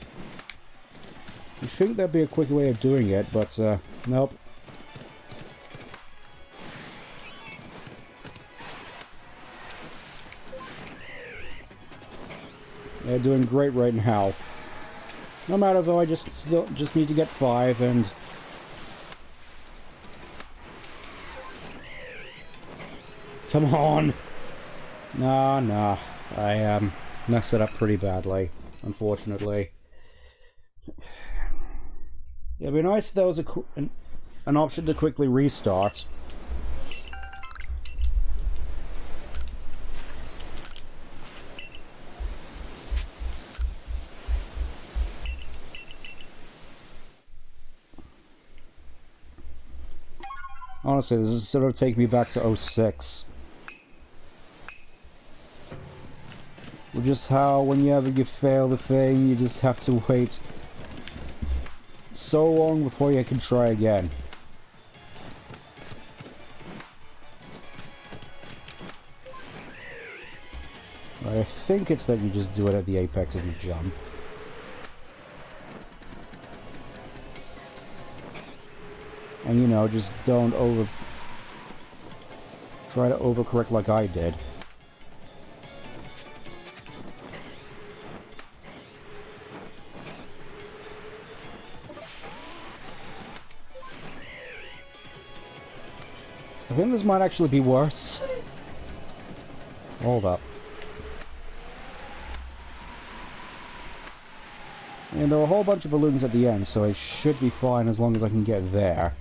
You'd think that'd be a quicker way of doing it, but nope. They're doing great right now. No matter though, I just need to get 5 and... Come on! Nah. I messed it up pretty badly, unfortunately. Yeah, it'd be nice if there was an option to quickly restart. Honestly, this is sort of taking me back to 06. Which is how, whenever you fail the thing, you just have to wait so long before you can try again. I think it's that you just do it at the apex of your jump. And, you know, just don't try to overcorrect like I did. I think this might actually be worse. Hold up. And there are a whole bunch of balloons at the end, so I should be fine as long as I can get there.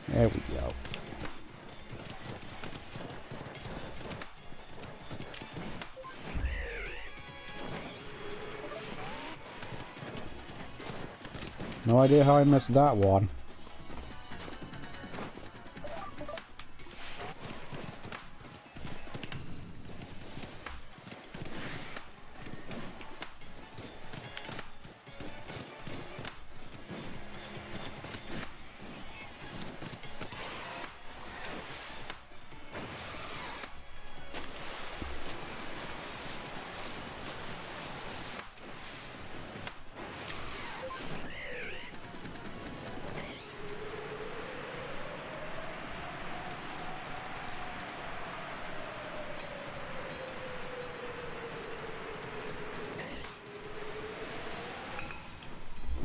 There we go. No idea how I missed that one.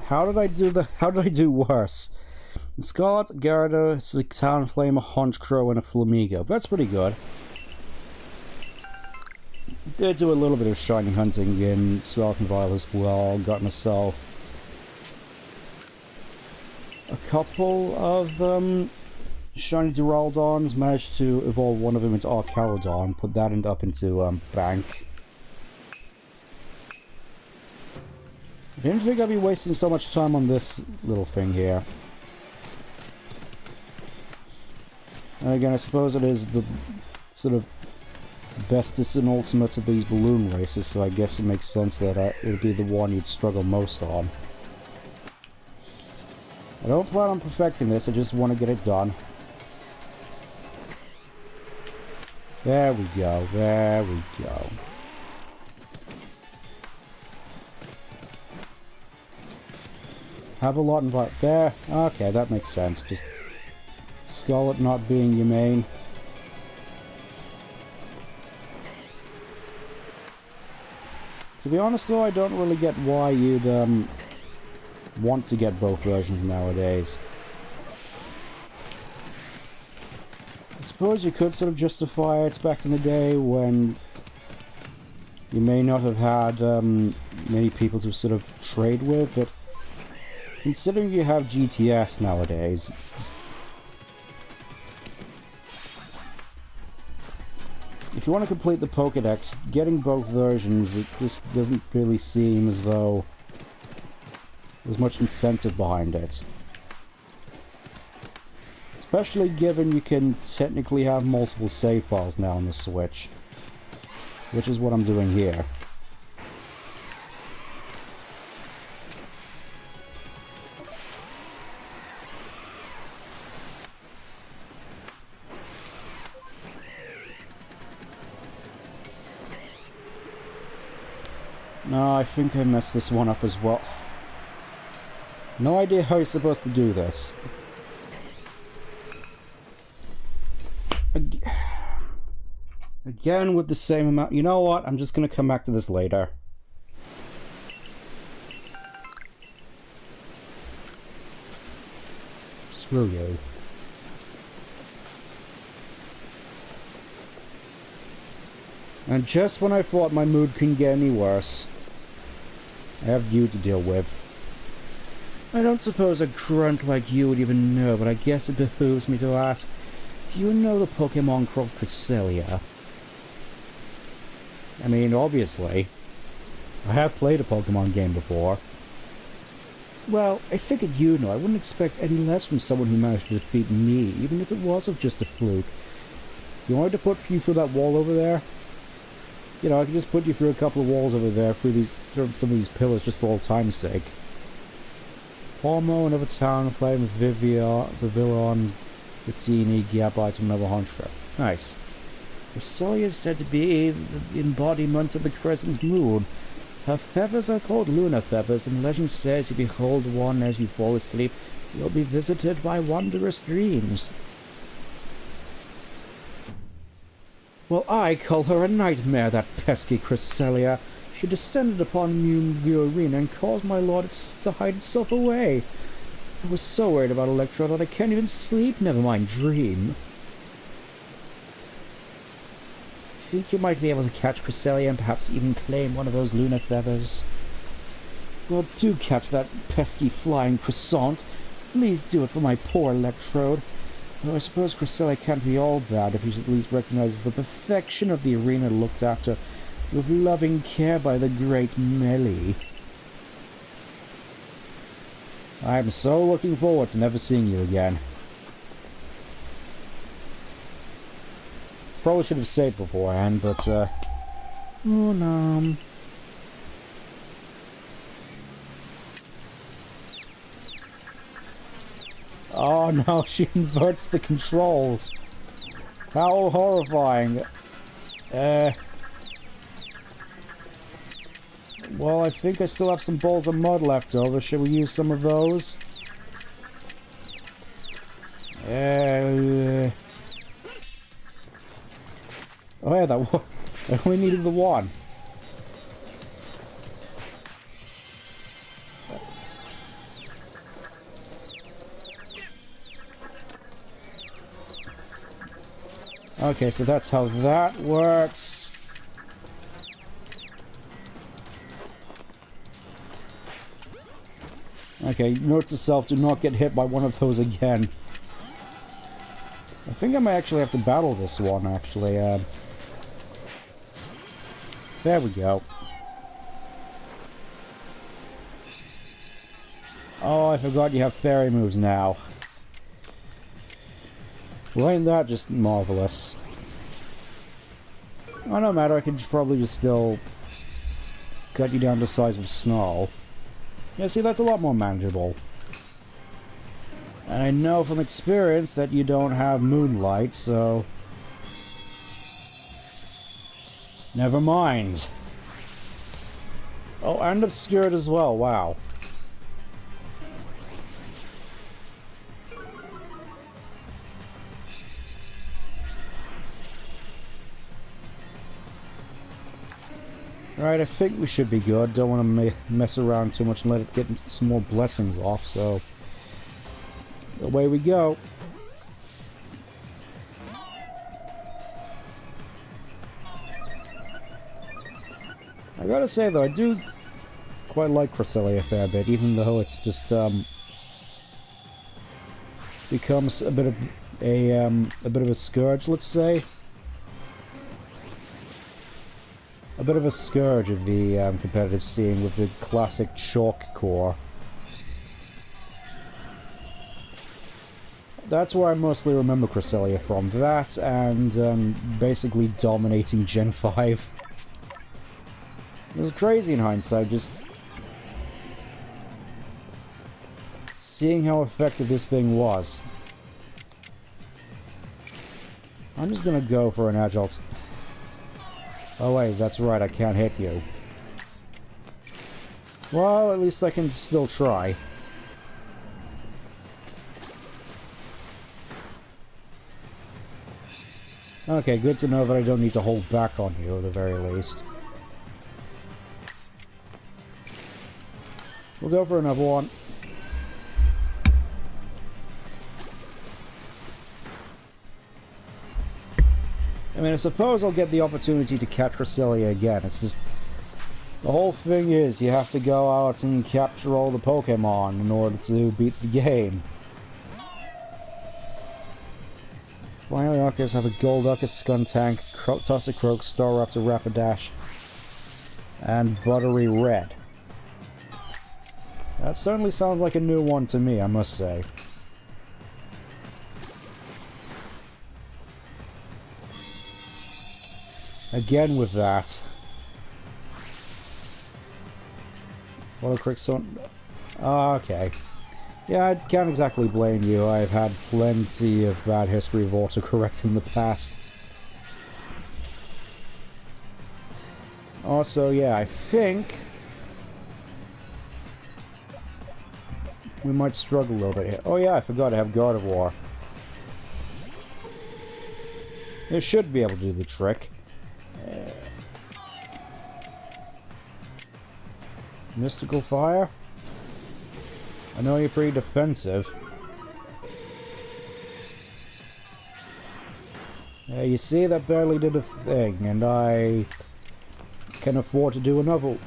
How did I do worse? Scarlet, Gyarados, a Talonflame, a Honchkrow, and a Flamigo. That's pretty good. Did do a little bit of shiny hunting in Scarlet and Violet as well. Got myself a couple of shiny Duraldons. Managed to evolve one of them into Arcaludon. Put that up into Bank. I didn't think I'd be wasting so much time on this little thing here. And again, I suppose it is the sort of bestest and ultimates of these balloon races, so I guess it makes sense that it would be the one you'd struggle most on. I don't plan on perfecting this, I just want to get it done. There we go, there we go. Have a lot invite there. Okay, that makes sense. Just Scarlet not being your main. To be honest though, I don't really get why you'd want to get both versions nowadays. I suppose you could sort of justify it back in the day when you may not have had many people to sort of trade with, but considering you have GTS nowadays, it's just... If you want to complete the Pokédex, getting both versions, it just doesn't really seem as though there's much incentive behind it. Especially given you can technically have multiple save files now on the Switch. Which is what I'm doing here. No, I think I messed this one up as well. No idea how you're supposed to do this. Again with the same amount. You know what? I'm just gonna come back to this later. Screw you. And just when I thought my mood couldn't get any worse, I have you to deal with. I don't suppose a grunt like you would even know, but I guess it behooves me to ask, do you know the Pokemon called Cresselia? I mean, obviously. I have played a Pokemon game before. Well, I figured you know. I wouldn't expect any less from someone who managed to defeat me, even if it was of just a fluke. You wanted to put you through that wall over there? You know, I could just put you through a couple of walls over there, through some of these pillars, just for old time's sake. Palmo, another Talonflame, Vivillon, Vitsini, Gyabite, and another Honchkrow. Nice. Arceus is said to be the embodiment of the crescent moon. Her feathers are called lunar feathers, and legend says you behold one as you fall asleep, you'll be visited by wondrous dreams. Well, I call her a nightmare, that pesky Cresselia. She descended upon Moonview Arena and caused my lord to hide itself away. I was so worried about Electro that I can't even sleep, never mind dream. Think you might be able to catch Cresselia and perhaps even claim one of those lunar feathers? Well, do catch that pesky flying croissant. Please do it for my poor Electrode. Though I suppose Cresselia can't be all bad if he's at least recognized the perfection of the arena looked after with loving care by the great Melly. I'm so looking forward to never seeing you again. Probably should have saved beforehand, but oh no. Oh no, she inverts the controls. How horrifying. Well, I think I still have some balls of mud left over. Should we use some of those? Oh yeah, I only needed the one. Okay, so that's how that works. Okay, note to self, do not get hit by one of those again. I think I might actually have to battle this one, actually. There we go. Oh, I forgot you have fairy moves now. Well, ain't that just marvelous? Oh, no matter, I can probably just still cut you down to size of Snarl. Yeah, see, that's a lot more manageable. And I know from experience that you don't have Moonlight, so... never mind. Oh, and Obscured as well, wow. Alright, I think we should be good. Don't want to mess around too much and let it get some more blessings off, so... away we go. I gotta say though, I do quite like Cresselia a fair bit, even though it's just becomes a bit of a scourge, let's say. A bit of a scourge of the competitive scene with the classic chalk core. That's where I mostly remember Cresselia from. That and basically dominating Gen 5. It was crazy in hindsight, just seeing how effective this thing was. I'm just gonna go for an agile... oh wait, that's right, I can't hit you. Well, at least I can still try. Okay, good to know that I don't need to hold back on you, at the very least. We'll go for another one. I mean, I suppose I'll get the opportunity to catch Cresselia again. It's just... the whole thing is, you have to go out and capture all the Pokemon in order to beat the game. Finally, Arceus have a Golduck, Skuntank, Toxicroak, Staraptor, Rapidash, and Buttery Red. That certainly sounds like a new one to me, I must say. Again with that. What a quick son. Okay. Yeah, I can't exactly blame you. I've had plenty of bad history of autocorrect in the past. Also, yeah, I think we might struggle a little bit here. Oh yeah, I forgot I have God of War. It should be able to do the trick. Mystical Fire? I know you're pretty defensive. You see, that barely did a thing, and I can afford to do another.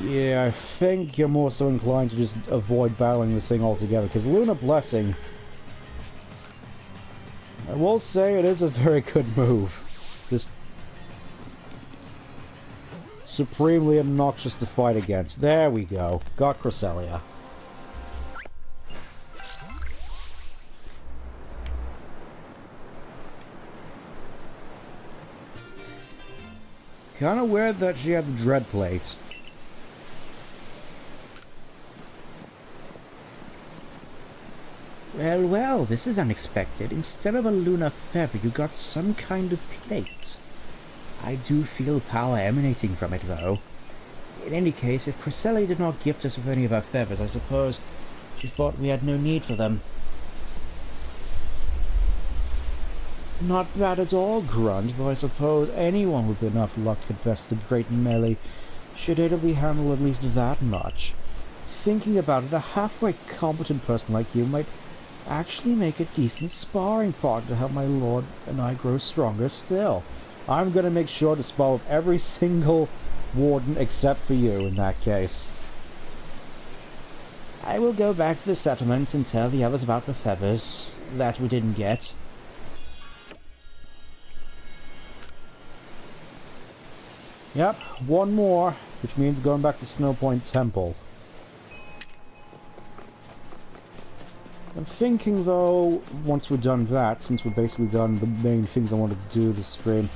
Yeah, I think you're more so inclined to just avoid battling this thing altogether, because Lunar Blessing, I will say it is a very good move. Just supremely obnoxious to fight against. There we go. Got Cresselia. Kinda weird that she had the Dread Plate. Well, well, this is unexpected. Instead of a lunar feather, you got some kind of plate. I do feel power emanating from it, though. In any case, if Cresselia did not gift us with any of her feathers, I suppose she thought we had no need for them. Not bad at all, Grunt, though I suppose anyone with enough luck could best the great melee should ably handle at least that much. Thinking about it, a halfway competent person like you might actually make a decent sparring partner to help my lord and I grow stronger still. I'm gonna make sure to spar with every single warden except for you in that case. I will go back to the settlement and tell the others about the feathers that we didn't get. Yep, one more, which means going back to Snowpoint Temple. I'm thinking, though, once we're done that, since we're basically done the main things I wanted to do this stream,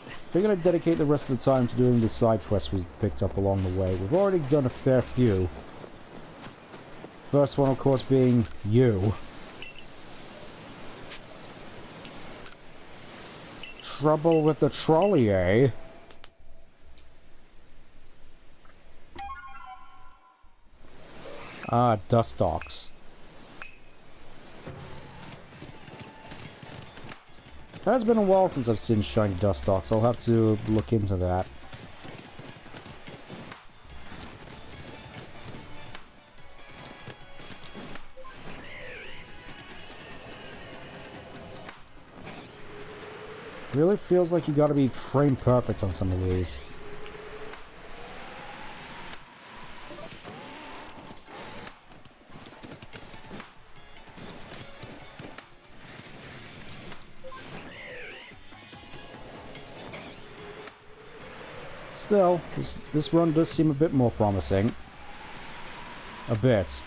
I figured I'd dedicate the rest of the time to doing the side quests we picked up along the way. We've already done a fair few. First one, of course, being you. Trouble with the trolley, eh? Ah, Dustox. It has been a while since I've seen shiny Dustox. I'll have to look into that. Really feels like you gotta be frame perfect on some of these. Still, this run does seem a bit more promising. A bit.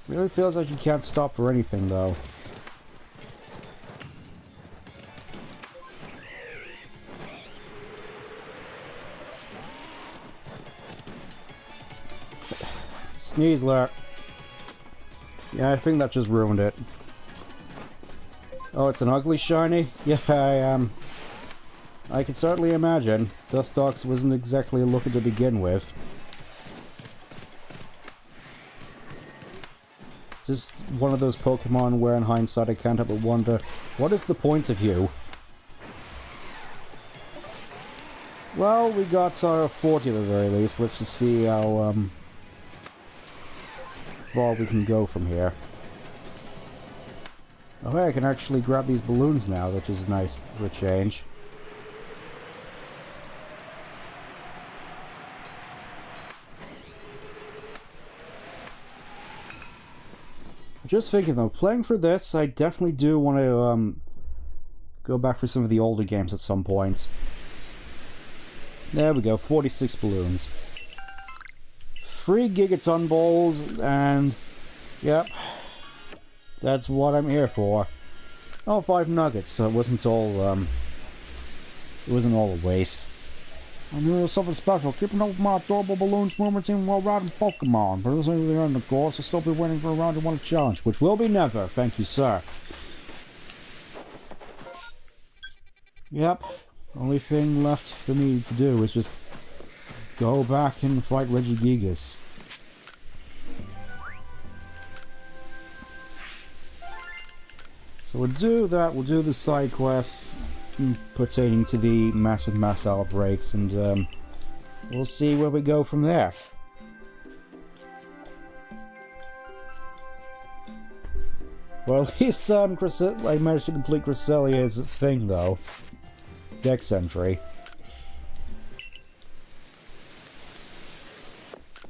Really feels like you can't stop for anything, though. Sneasler. Yeah, I think that just ruined it. Oh, it's an ugly shiny? Yeah, I can certainly imagine. Dustox wasn't exactly looking to begin with. Just one of those Pokemon where in hindsight I can't help but wonder, what is the point of you? Well, we got our 40 at the very least. Let's just see how far we can go from here. Oh hey, I can actually grab these balloons now, which is nice for a change. Just thinking though, playing for this, I definitely do want to go back for some of the older games at some point. There we go, 46 balloons. 3 gigaton balls, and yep, that's what I'm here for. Oh, 5 nuggets, so it wasn't all a waste. I knew something special, keeping up with my adorable balloons movements even while riding Pokemon. But this isn't the end, of course. I'll still be waiting for a round one challenge, which will be never. Thank you, sir. Yep. Only thing left for me to do is just go back and fight Regigigas. So we'll do that. We'll do the side quests pertaining to the massive mass outbreaks, and we'll see where we go from there. Well, at least I managed to complete Cresselia's thing, though. Dex entry.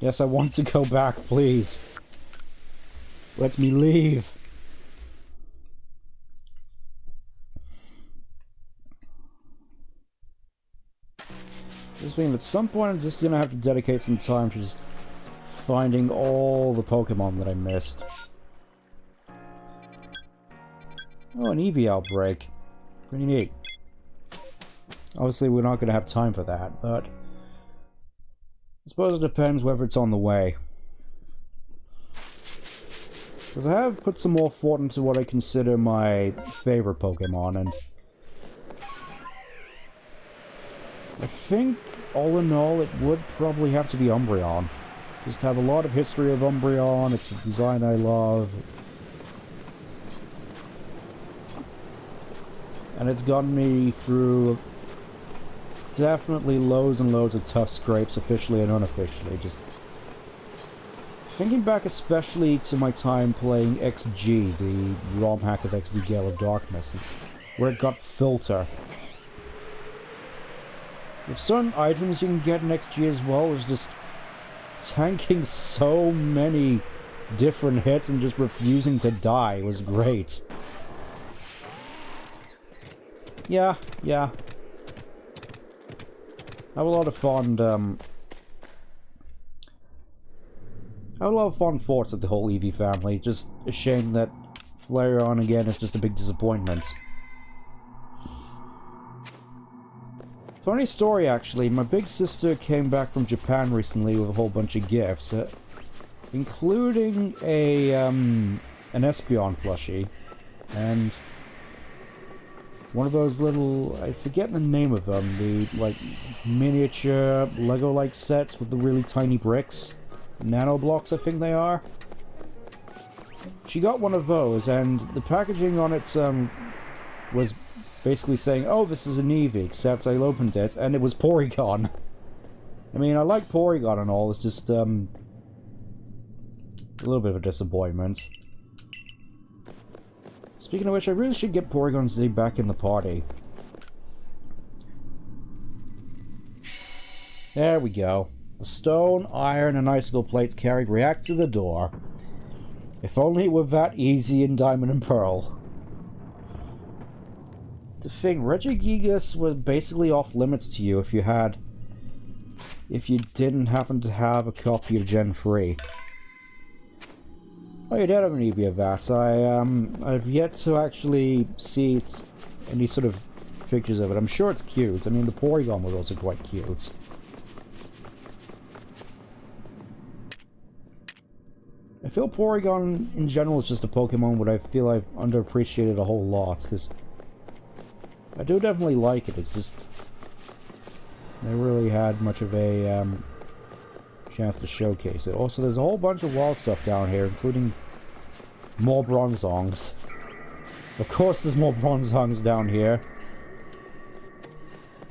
Yes, I want to go back, please. Let me leave. Just thinking at some point I'm just gonna have to dedicate some time to just finding all the Pokemon that I missed. Oh, an Eevee outbreak. Pretty neat. Obviously we're not gonna have time for that, but I suppose it depends whether it's on the way. Because I have put some more thought into what I consider my favorite Pokemon, and I think, all in all, it would probably have to be Umbreon. Just have a lot of history of Umbreon, it's a design I love. And it's gotten me through definitely loads and loads of tough scrapes, officially and unofficially. Just thinking back especially to my time playing XG, the ROM hack of XD Gale of Darkness, where it got Filter. With certain items you can get in XG as well, is just tanking so many different hits and just refusing to die was great. Yeah. I have a lot of fond, thoughts of the whole Eevee family. Just a shame that Flareon again is just a big disappointment. Funny story, actually. My big sister came back from Japan recently with a whole bunch of gifts, including an Espeon plushie, and one of those little, I forget the name of them, the, like, miniature Lego-like sets with the really tiny bricks. Nano blocks, I think they are. She got one of those, and the packaging on it, was basically saying, oh, this is an Eevee, except I opened it, and it was Porygon. I mean, I like Porygon and all, it's just, a little bit of a disappointment. Speaking of which, I really should get Porygon Z back in the party. There we go. The stone, iron, and icicle plates carried react to the door. If only it were that easy in Diamond and Pearl. The thing, Regigigas was basically off limits to you if you didn't happen to have a copy of Gen 3. Oh, you did have an Eevee of that. I've yet to actually see any sort of pictures of it. I'm sure it's cute. I mean, the Porygon was also quite cute. I feel Porygon in general is just a Pokemon that I feel I've underappreciated a whole lot, because I do definitely like it, it's just I really had much of a chance to showcase it. Also, there's a whole bunch of wild stuff down here, including more Bronzongs. Of course there's more Bronzongs down here.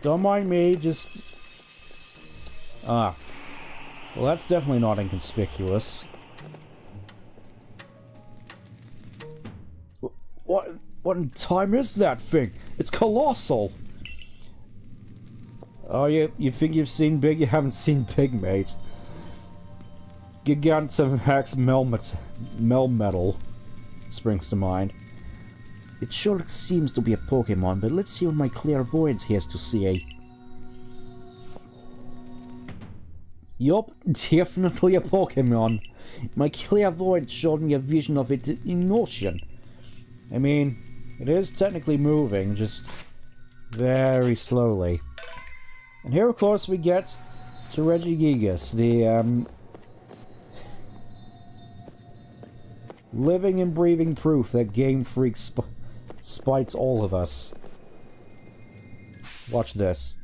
Don't mind me, just... Ah. Well, that's definitely not inconspicuous. What in time is that thing? It's colossal! Oh, you think you've seen big? You haven't seen big, mate. Gigantamax Melmetal springs to mind. It sure seems to be a Pokemon, but let's see what my clairvoyance has to say. Yup, definitely a Pokemon. My clairvoyance showed me a vision of it in motion. I mean, it is technically moving, just very slowly. And here, of course, we get to Regigigas, the, living and breathing proof that Game Freak spites all of us. Watch this.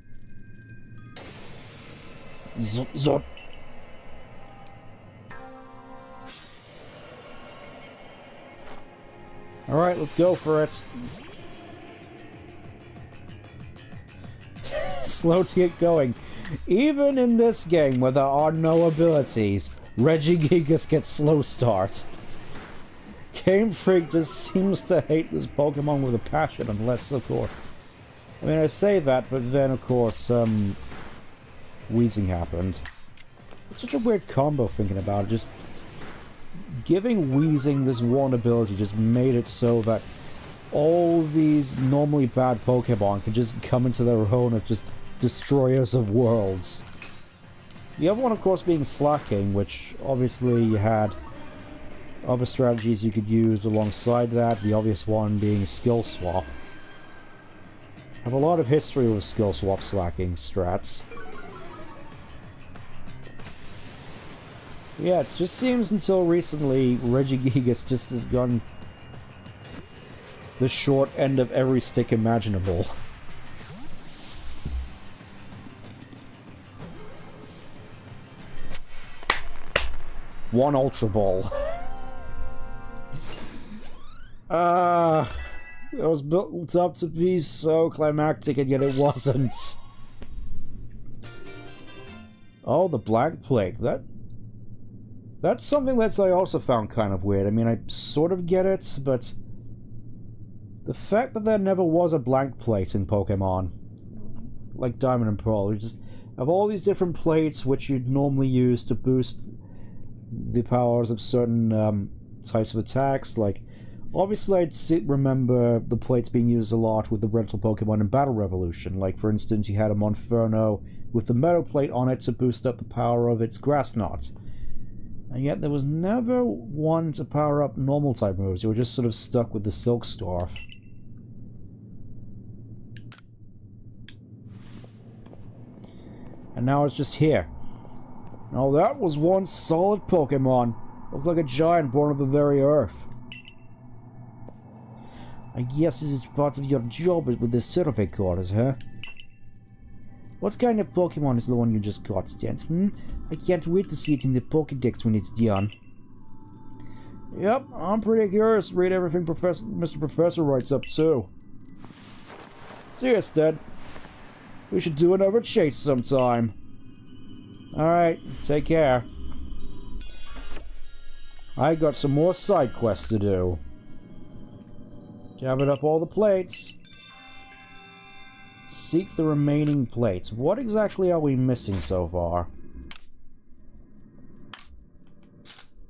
Zot. Alright, let's go for it. Slow to get going. Even in this game where there are no abilities, Regigigas gets slow starts. Game Freak just seems to hate this Pokemon with a passion, unless, of course... I mean, I say that, but then, of course, wheezing happened. It's such a weird combo thinking about it. Just giving wheezing this one ability just made it so that all these normally bad Pokemon can just come into their own as just destroyers of worlds. The other one, of course, being Slacking, which obviously you had other strategies you could use alongside that, the obvious one being Skill Swap. I have a lot of history with Skill Swap Slacking strats. Yeah, it just seems until recently Regigigas just has gone the short end of every stick imaginable. One Ultra Ball. It was built up to be so climactic, and yet it wasn't. Oh, the Black Plague. That's something that I also found kind of weird. I mean, I sort of get it, but the fact that there never was a blank plate in Pokemon, like Diamond and Pearl, you just have all these different plates which you'd normally use to boost the powers of certain types of attacks. Like, obviously I'd remember the plates being used a lot with the rental Pokemon in Battle Revolution. Like, for instance, you had a Monferno with the Metal Plate on it to boost up the power of its Grass Knot. And yet there was never one to power up normal type moves. You were just sort of stuck with the Silk Scarf. And now it's just here. Now that was one solid Pokemon. Looked like a giant born of the very earth. I guess this is part of your job with the survey quarters, huh? What kind of Pokemon is the one you just caught, Stant? I can't wait to see it in the Pokédex when it's done. Yep, I'm pretty curious to read everything Mr. Professor writes up, too. See you, Stan. We should do another chase sometime. Alright, take care. I got some more side quests to do. Gathered up all the plates. Seek the remaining plates. What exactly are we missing so far?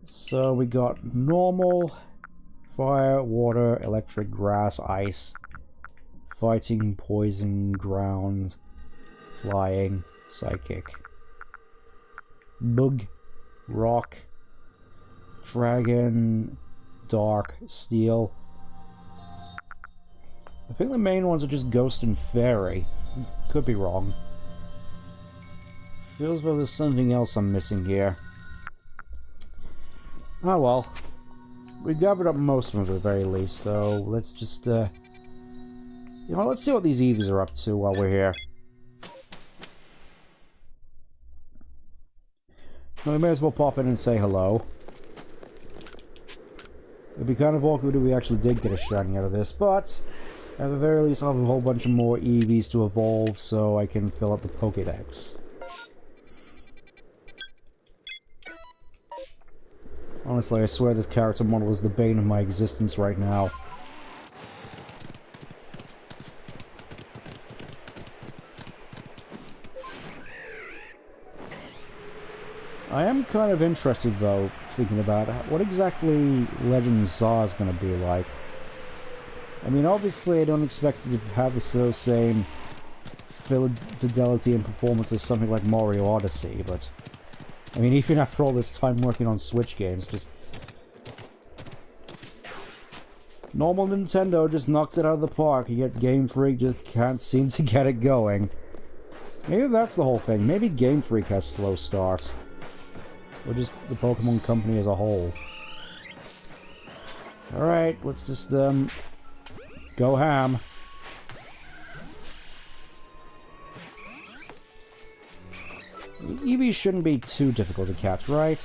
So we got normal, fire, water, electric, grass, ice, fighting, poison, ground, flying, psychic, bug, rock, dragon, dark, steel. I think the main ones are just Ghost and Fairy. Could be wrong. Feels though there's something else I'm missing here. Oh well. We gathered up most of them at the very least, so let's just, you know, let's see what these Eevees are up to while we're here. Well, we may as well pop in and say hello. It'd be kind of awkward if we actually did get a shiny out of this, but at the very least I'll have a whole bunch of more Eevees to evolve so I can fill up the Pokédex. Honestly, I swear this character model is the bane of my existence right now. I am kind of interested, though, thinking about what exactly Legends Zaw is going to be like. I mean, obviously I don't expect it to have the same fidelity and performance as something like Mario Odyssey, but... I mean, even after all this time working on Switch games, just... normal Nintendo just knocks it out of the park, yet Game Freak just can't seem to get it going. Maybe that's the whole thing. Maybe Game Freak has slow start. Or just the Pokemon Company as a whole. Alright, let's just, go ham. Eevees shouldn't be too difficult to catch, right?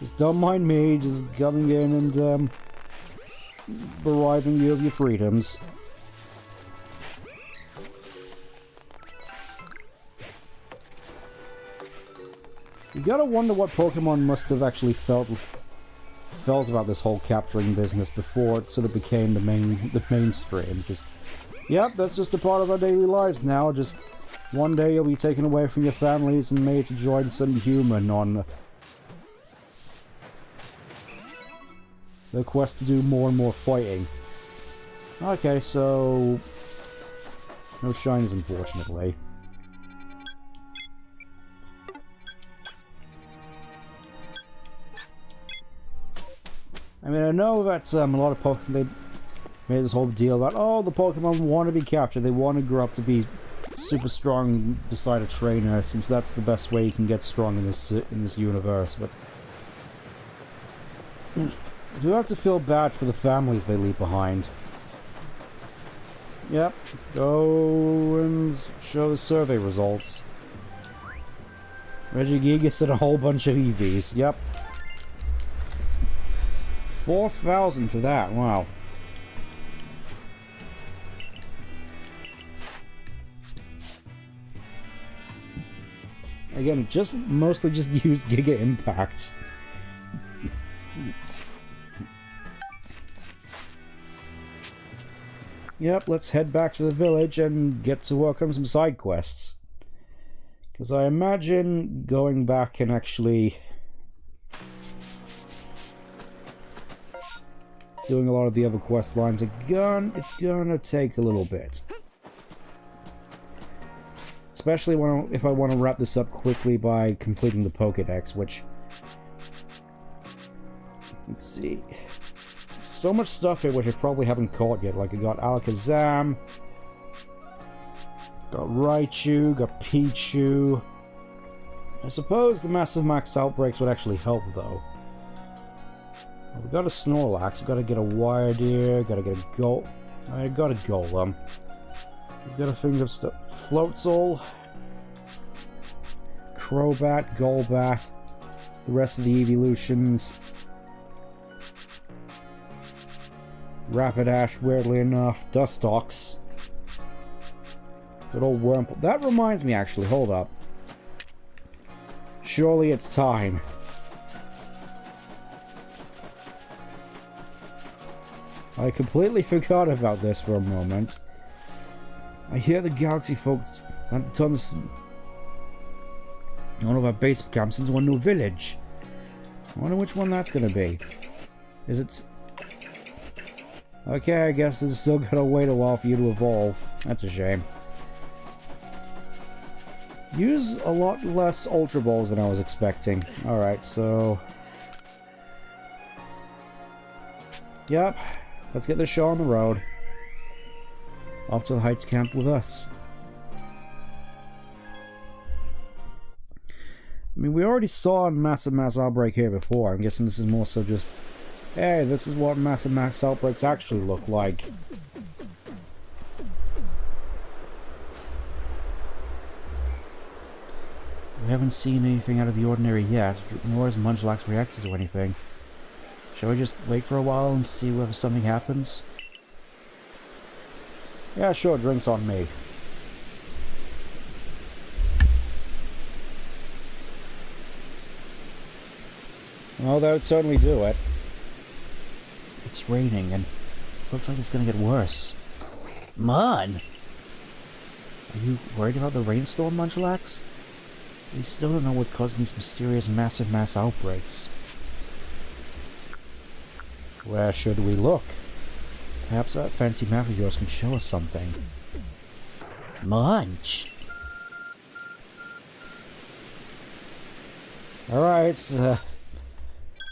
Just don't mind me, just coming in and, beriving you of your freedoms. You gotta wonder what Pokemon must have actually felt about this whole capturing business before it sort of became the mainstream. Just, yep, that's just a part of our daily lives now. Just one day you'll be taken away from your families and made to join some human on the quest to do more and more fighting. Okay, so no shinies, unfortunately. I mean, I know that a lot of Pokemon, they made this whole deal about, oh, the Pokemon want to be captured, they want to grow up to be super strong beside a trainer, since that's the best way you can get strong in this universe, but you do have to feel bad for the families they leave behind. Yep, go and show the survey results. Regigigas and a whole bunch of Eevees, yep. 4,000 for that, wow. Again, mostly just used Giga Impact. Yep, let's head back to the village and get to work on some side quests. Because I imagine going back and actually doing a lot of the other quest lines it's gonna take a little bit. Especially if I want to wrap this up quickly by completing the Pokédex, which... Let's see... So much stuff here which I probably haven't caught yet. Like, I got Alakazam, got Raichu, got Pichu. I suppose the Massive Max Outbreaks would actually help, though. We got a Snorlax, we gotta get a Wiredeer, gotta get a I got a Golem. He's got a thing of stuff. Floatzel, Crobat, Golbat, the rest of the evolutions. Rapidash, weirdly enough, Dustox. Good old Wurmple. That reminds me, actually, hold up. Surely it's time. I completely forgot about this for a moment. I hear the Galaxy folks have to turn this one of our base camps into a new village. I wonder which one that's gonna be. Is it... Okay, I guess it's still gonna wait a while for you to evolve. That's a shame. Use a lot less Ultra Balls than I was expecting. Alright, so... Yep. Let's get this show on the road. Off to the Heights camp with us. I mean, we already saw Massive Mass Outbreak here before. I'm guessing this is more so just... Hey, this is what Massive Mass Outbreaks actually look like. We haven't seen anything out of the ordinary yet, nor has Munchlax reacted to anything. Shall we just wait for a while and see whether something happens? Yeah, sure, drinks on me. Well, that would certainly do it. It's raining, and it looks like it's gonna get worse. Mon! Are you worried about the rainstorm, Munchlax? We still don't know what's causing these mysterious massive mass outbreaks. Where should we look? Perhaps that fancy map of yours can show us something. Munch! Alright,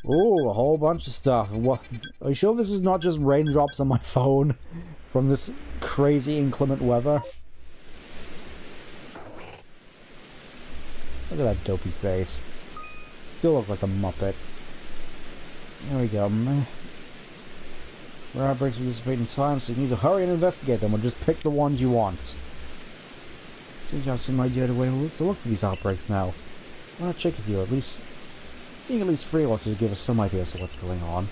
Ooh, a whole bunch of stuff. What? Are you sure this is not just raindrops on my phone from this crazy inclement weather? Look at that dopey face. Still looks like a muppet. There we go. Rare outbreaks will dissipate in time, so you need to hurry and investigate them, or just pick the ones you want. Seems you have some idea of the way to look for these outbreaks now. Why not check with you, at least... Seeing at least 3 ought to give us some idea as to what's going on.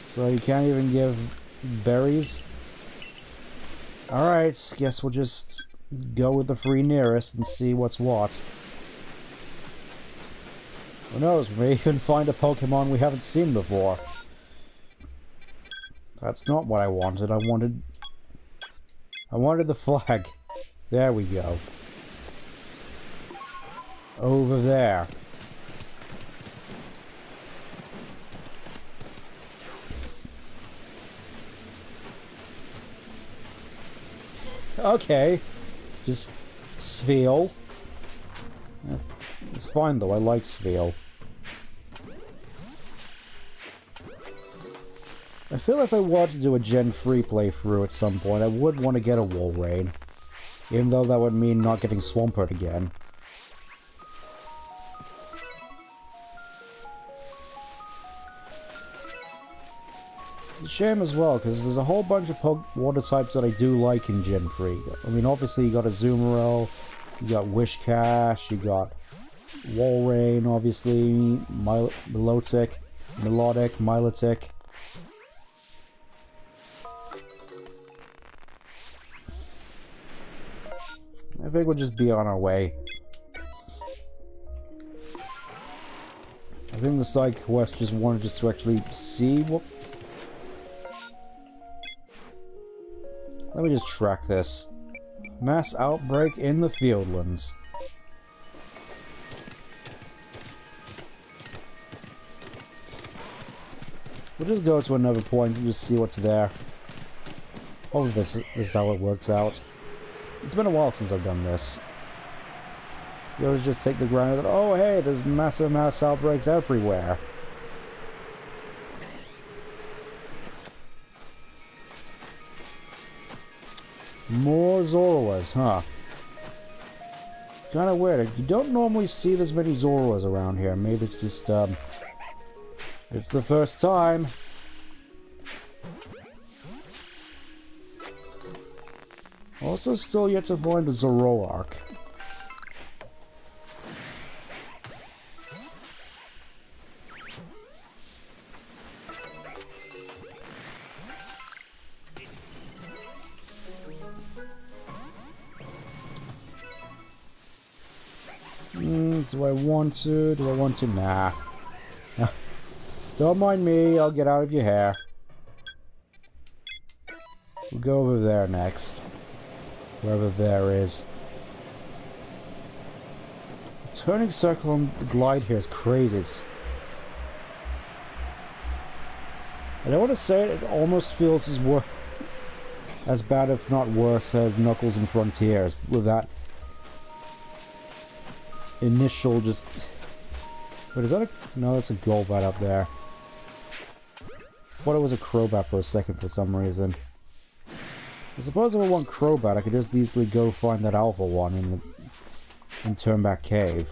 So you can't even give berries? Alright, guess we'll just go with the 3 nearest and see what's what. Who knows, we may even find a Pokemon we haven't seen before. That's not what I wanted. I wanted the flag. There we go. Over there. Okay. Just Sveal. It's fine though, I like Sveal. I feel if I wanted to do a Gen 3 playthrough at some point, I would want to get a Walrein. Even though that would mean not getting Swampert again. It's a shame as well, because there's a whole bunch of water types that I do like in Gen 3. I mean, obviously you got Azumarill, you got Wishcash, you got Walrein, obviously, Milotic, Milotic. I think we'll just be on our way. I think the side quest just wanted us to actually see what... Let me just track this. Mass outbreak in the Fieldlands. We'll just go to another point and just see what's there. Hopefully this is how it works out. It's been a while since I've done this. You always just take the ground that, oh hey, there's massive mass outbreaks everywhere. More Zoroas, huh? It's kind of weird. You don't normally see this many Zoroas around here. Maybe it's just, it's the first time. Also still yet to find a Zoroark. Do I want to? Do I want to? Nah. Don't mind me, I'll get out of your hair. We'll go over there next. Wherever there is. The turning circle on the glide here is crazy. I don't want to say it, it almost feels as bad, if not worse, as Knuckles and Frontiers, with that initial just... Wait, is that a... No, that's a Golbat up there. I thought it was a Crobat for a second for some reason. I suppose if I want Crobat, I could just easily go find that Alpha one in Turnback Cave.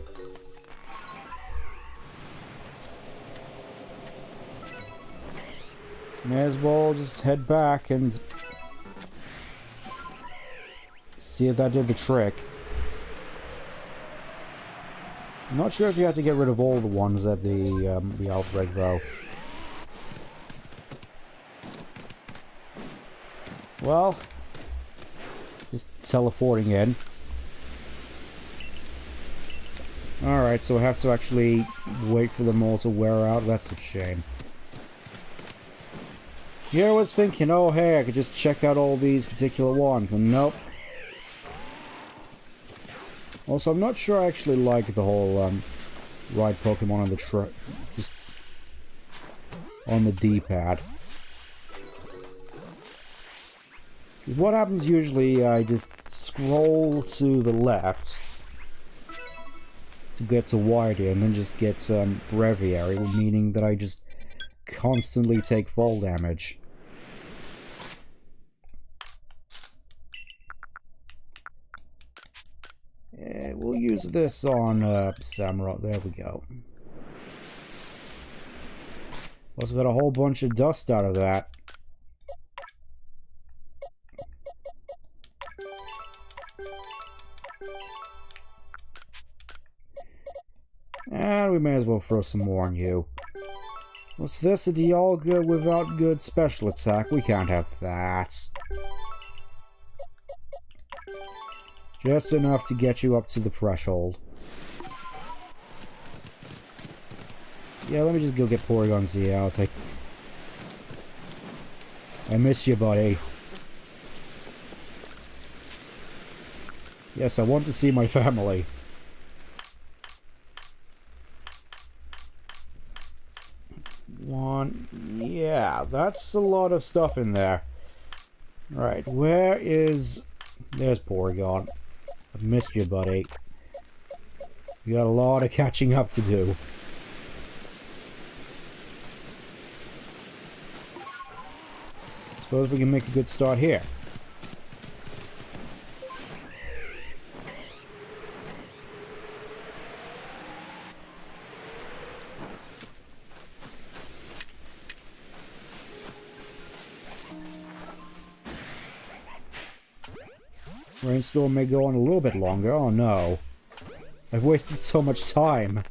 May as well just head back and see if that did the trick. I'm not sure if you have to get rid of all the ones at the outbreak though. Well, just teleporting in. Alright, so I have to actually wait for them all to wear out. That's a shame. Here I was thinking, oh hey, I could just check out all these particular ones, and nope. Also, I'm not sure I actually like the whole ride Pokemon on the just on the D-pad. What happens usually, I just scroll to the left to get to Whitey and then just get Breviary, meaning that I just constantly take fall damage. Yeah, we'll use this on Samurott. There we go. Also got a whole bunch of dust out of that. And we may as well throw some more on you. What's this? A Dialga without good special attack? We can't have that. Just enough to get you up to the threshold. Yeah, let me just go get Porygon Z out. I missed you, buddy. Yes, I want to see my family. Yeah, that's a lot of stuff in there. Right, where is... There's Porygon. I've missed you, buddy. You got a lot of catching up to do. Suppose we can make a good start here. Rainstorm may go on a little bit longer. Oh no. I've wasted so much time.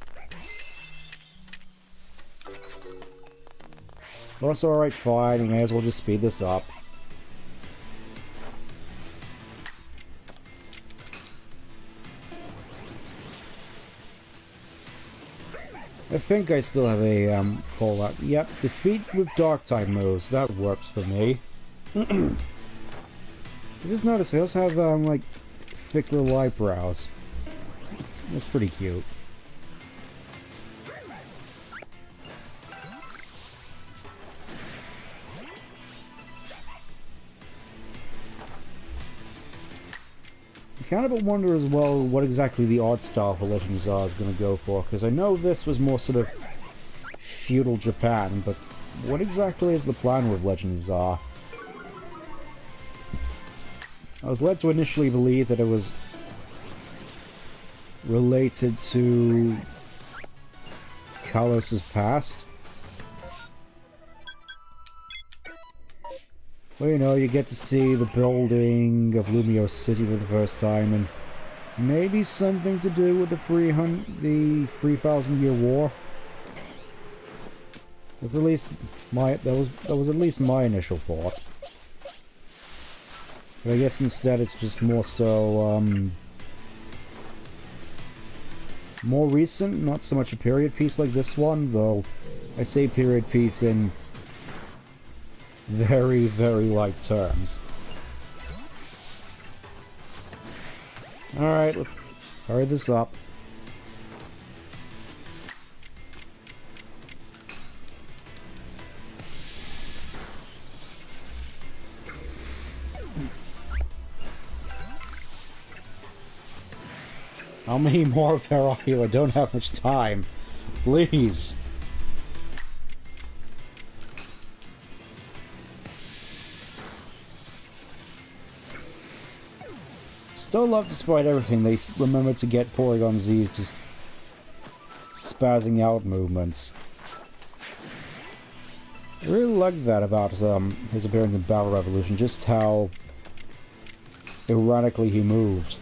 Well, that's alright, fine. We may as well just speed this up. I think I still have a call out. Yep, defeat with dark type moves. That works for me. I just noticed they also have, like, thick little eyebrows. That's pretty cute. I kind of wonder as well what exactly the art style for Legends R is going to go for, because I know this was more sort of feudal Japan, but what exactly is the plan with Legends R? I was led to initially believe that it was related to Kalos's past. Well, you know, you get to see the building of Lumio City for the first time, and maybe something to do with the 3,000-year war. That's at least my that was at least my initial thought. But I guess instead it's just more so, more recent, not so much a period piece like this one, though I say period piece in very, very light terms. Alright, let's hurry this up. How many more of there are here? I don't have much time. Please. Still love, despite everything, they remember to get Porygon Z's just spazzing out movements. I really like that about his appearance in Battle Revolution, just how erratically he moved.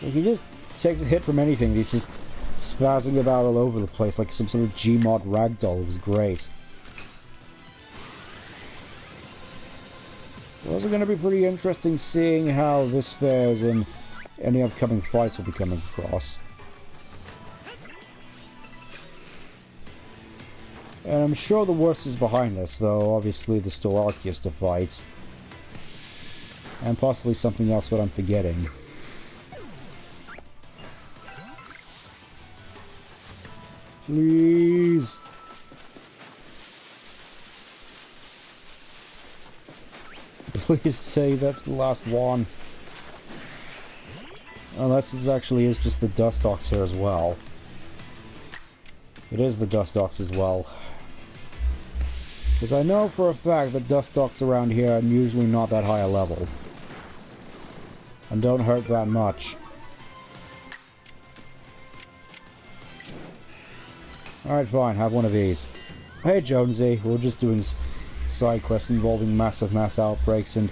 Like, he just takes a hit from anything, he's just spazzing about all over the place like some sort of Gmod ragdoll. It was great. So it's also going to be pretty interesting seeing how this fares in any upcoming fights we'll be coming across. And I'm sure the worst is behind us, though obviously there's still Arceus to fight. And possibly something else that I'm forgetting. Please. Please say that's the last one. Unless this actually is just the Dustox here as well. It is the Dustox as well. Because I know for a fact that Dustox around here are usually not that high a level. And don't hurt that much. Alright, fine, have one of these. Hey Jonesy, we're just doing side quests involving massive mass outbreaks and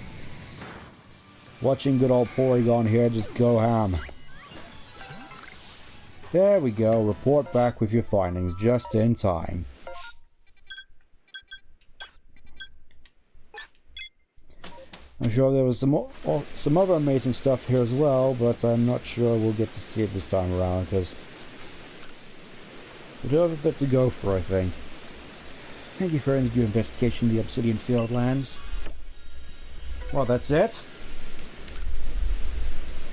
watching good old Porygon here just go ham. There we go, report back with your findings just in time. I'm sure there was some other amazing stuff here as well, but I'm not sure we'll get to see it this time around, because we do have a bit to go for, I think. Thank you for ending your investigation in the Obsidian Fieldlands. Well, that's it?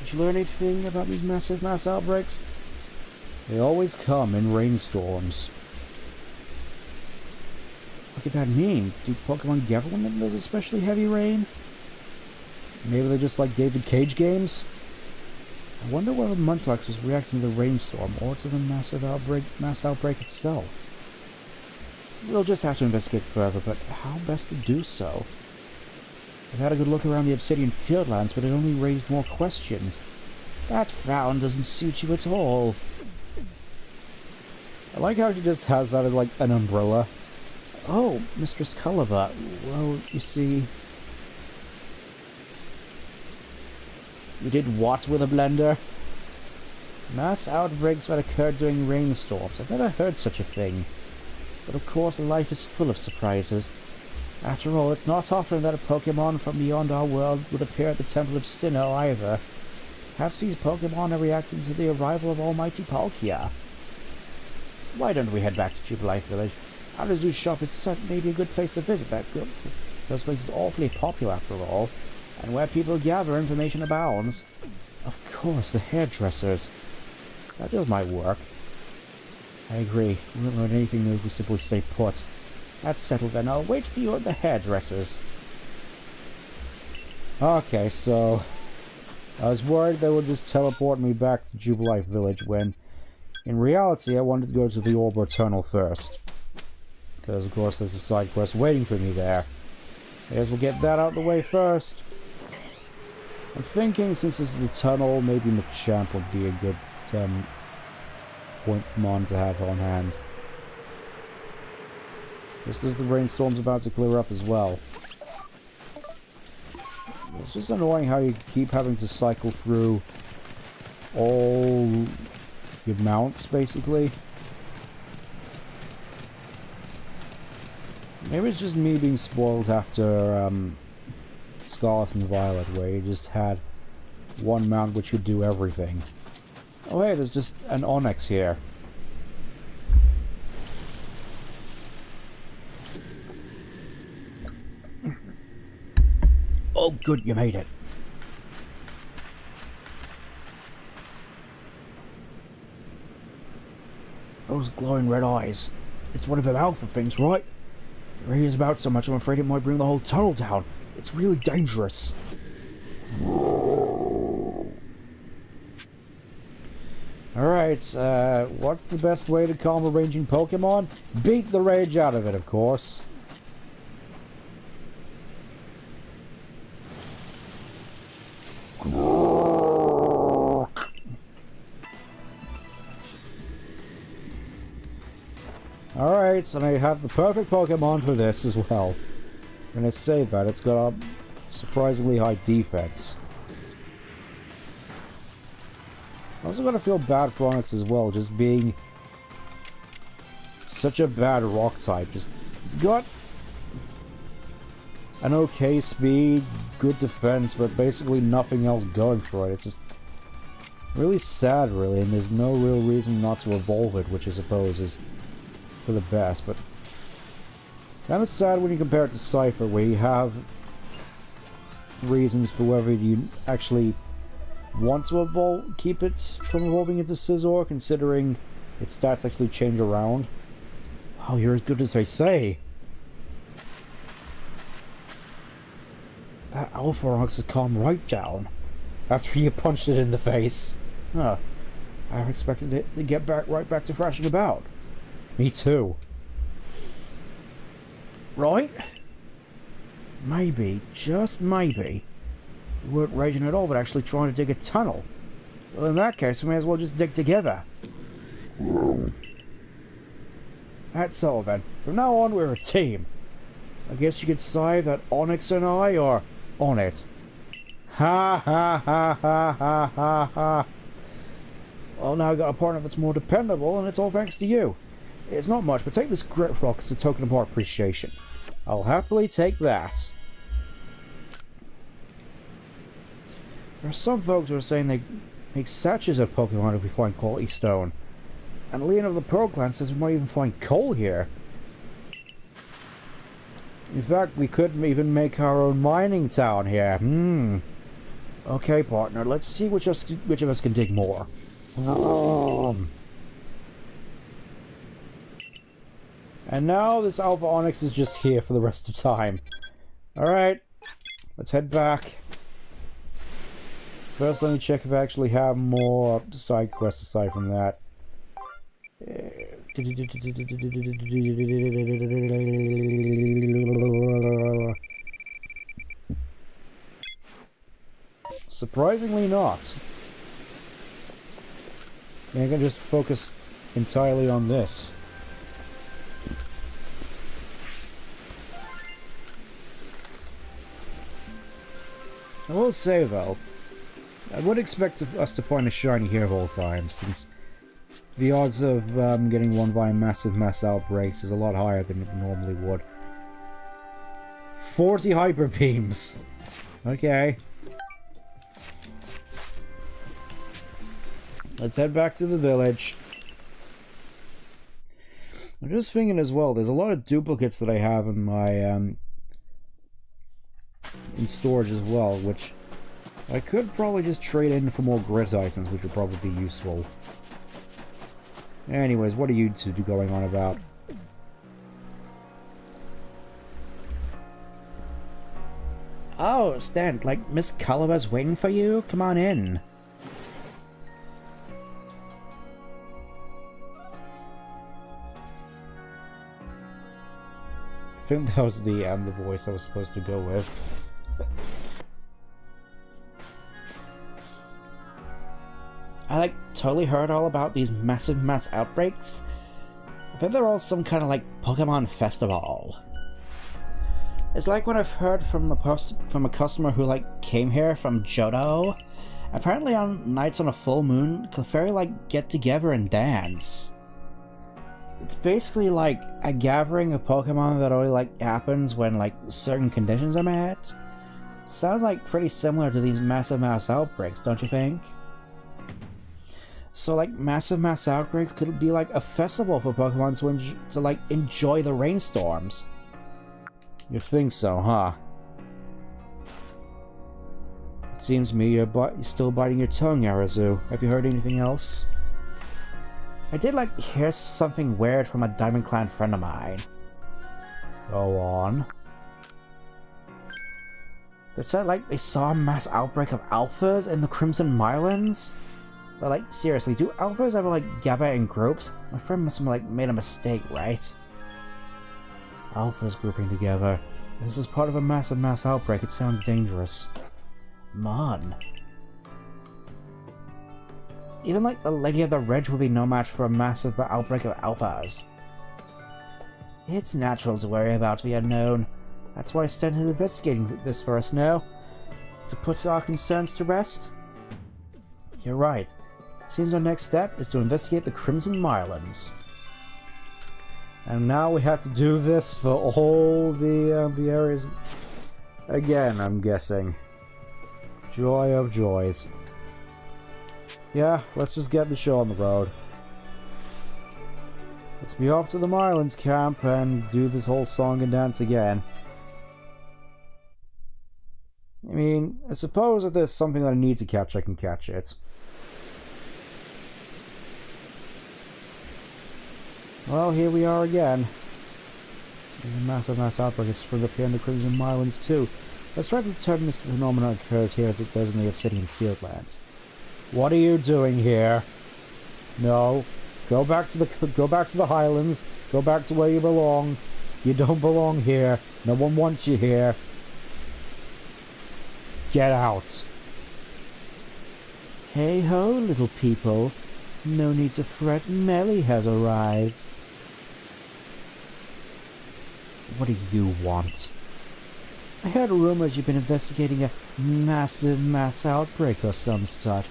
Did you learn anything about these massive mass outbreaks? They always come in rainstorms. What could that mean? Do Pokemon get when there's especially heavy rain? Maybe they're just like David Cage games? I wonder whether Munchlax was reacting to the rainstorm or to the mass outbreak itself. We'll just have to investigate further, but how best to do so? I've had a good look around the Obsidian Fieldlands, but it only raised more questions. That frown doesn't suit you at all. I like how she just has that as like an umbrella. Oh, Mistress Culliver. Well, you see... You did what with a blender? Mass outbreaks that occur during rainstorms. I've never heard such a thing. But of course life is full of surprises. After all, it's not often that a Pokemon from beyond our world would appear at the Temple of Sinnoh either. Perhaps these Pokemon are reacting to the arrival of Almighty Palkia. Why don't we head back to Jubilife Village? Arazu's shop is certainly a good place to visit. Those places are awfully popular after all, and where people gather information abounds. Of course, the hairdressers. That does my work. I agree. We won't learn anything new if we simply stay put. That's settled then. I'll wait for you at the hairdressers. Okay, so... I was worried they would just teleport me back to Jubilife Village when... In reality, I wanted to go to the Orb Eternal first. Because, of course, there's a side quest waiting for me there. I guess we'll get that out of the way first. I'm thinking, since this is Eternal, maybe Machamp would be a good Pokémon to have on hand. This is the rainstorm's about to clear up as well. It's just annoying how you keep having to cycle through all your mounts, basically. Maybe it's just me being spoiled after Scarlet and Violet, where you just had one mount which could do everything. Oh hey, there's just an Onyx here. Oh good, you made it. Those glowing red eyes. It's one of them alpha things, right? It rages about so much I'm afraid it might bring the whole tunnel down. It's really dangerous. Alright, what's the best way to calm a raging Pokemon? Beat the rage out of it, of course. Alright, and I have the perfect Pokemon for this as well. I'm gonna say that it's got a surprisingly high defense. I'm also gonna feel bad for Onyx as well, just being such a bad rock type. He's got an okay speed, good defense, but basically nothing else going for it. It's just really sad, really, and there's no real reason not to evolve it, which I suppose is for the best, but kind of sad when you compare it to Cypher, where you have reasons for whether you actually want to keep it from evolving into Scizor, considering its stats actually change around. Oh, you're as good as they say. That Alpha Onyx has calmed right down after you punched it in the face. Huh. I expected it to get right back to thrashing about. Me too. Right? Maybe, just maybe, we weren't raging at all, but actually trying to dig a tunnel. Well, in that case, we may as well just dig together. That's all then. From now on, we're a team. I guess you could say that Onyx and I are on it. Ha ha ha ha ha ha ha. Well, now I've got a partner that's more dependable, and it's all thanks to you. It's not much, but take this grit rock as a token of our appreciation. I'll happily take that. There are some folks who are saying they make statues of Pokemon if we find quality stone. And Leon of the Pearl Clan says we might even find coal here. In fact, we could even make our own mining town here. Okay, partner, let's see which of us can dig more. And now this Alpha Onyx is just here for the rest of time. Alright, let's head back. First, let me check if I actually have more side quests aside from that. Surprisingly not. I can just focus entirely on this. I will say though, I would expect us to find a shiny here of all time, since the odds of getting one by massive mass outbreaks is a lot higher than it normally would. 40 hyper beams! Okay. Let's head back to the village. I'm just thinking as well, there's a lot of duplicates that I have in my in storage as well, which I could probably just trade in for more grit items, which would probably be useful. Anyways, what are you two going on about? Oh, Stan, like Miss Culliver's waiting for you? Come on in. I think that was the voice I was supposed to go with. I totally heard all about these massive mass outbreaks. I bet they're all some kind of Pokemon festival. It's like when I've heard from a customer who came here from Johto. Apparently on nights on a full moon, Clefairy get together and dance. It's basically like a gathering of Pokemon that only happens when certain conditions are met. Sounds pretty similar to these massive mass outbreaks, don't you think? So massive mass outbreaks could be a festival for Pokemon to enjoy the rainstorms. You think so, huh? It seems to me you're still biting your tongue, Arazu. Have you heard anything else? I did hear something weird from a Diamond Clan friend of mine. Go on. They said they saw a mass outbreak of alphas in the Crimson Mylands. But seriously, do alphas ever gather in groups? My friend must have made a mistake, right? Alphas grouping together. This is part of a massive mass outbreak. It sounds dangerous. Mon. Even the Lady of the Ridge would be no match for a massive outbreak of alphas. It's natural to worry about the unknown. That's why Sten is investigating this for us now. To put our concerns to rest? You're right. Seems our next step is to investigate the Crimson Mylands. And now we have to do this for all the areas again, I'm guessing. Joy of joys. Yeah, let's just get the show on the road. Let's be off to the Mylands camp and do this whole song and dance again. I mean, I suppose if there's something that I need to catch, I can catch it. Well, here we are again. So a massive mass outbreak has sprung up here in the Crimson Mylands too. Let's try to determine this phenomenon occurs here as it does in the Obsidian Fieldlands. What are you doing here? No. Go back to the Highlands. Go back to where you belong. You don't belong here. No one wants you here. Get out. Hey ho, little people. No need to fret, Melly has arrived. What do you want? I heard rumors you've been investigating a massive mass outbreak or some such,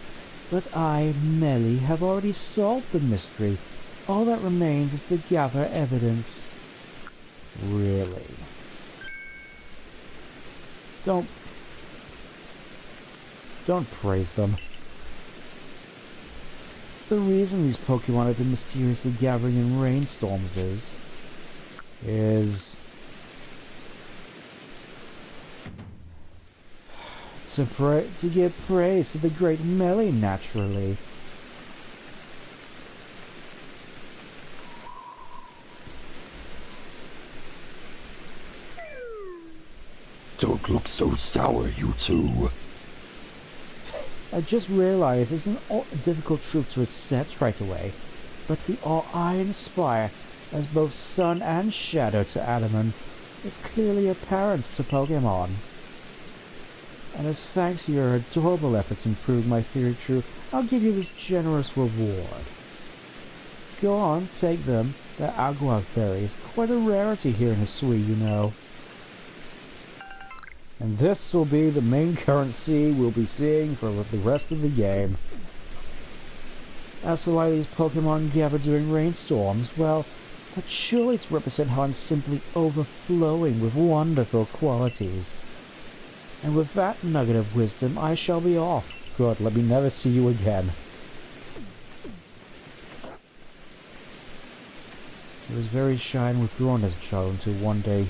but I, Melly, have already solved the mystery. All that remains is to gather evidence. Really? Don't praise them. The reason these Pokemon have been mysteriously gathering in rainstorms is to give praise to the great Melly, naturally. Don't look so sour, you two. I just realized it's a difficult truth to accept right away, but the all I inspire as both sun and shadow to Adamant is clearly apparent to Pokemon. And as thanks for your adorable efforts in proving my theory true, I'll give you this generous reward. Go on, take them. They're Agua berries, quite a rarity here in Hisui, you know. And this will be the main currency we'll be seeing for the rest of the game. As to why these Pokemon gather during rainstorms, well, that surely to represent how I'm simply overflowing with wonderful qualities. And with that nugget of wisdom, I shall be off. Good, let me never see you again. He was very shy and withdrawn as a child until one day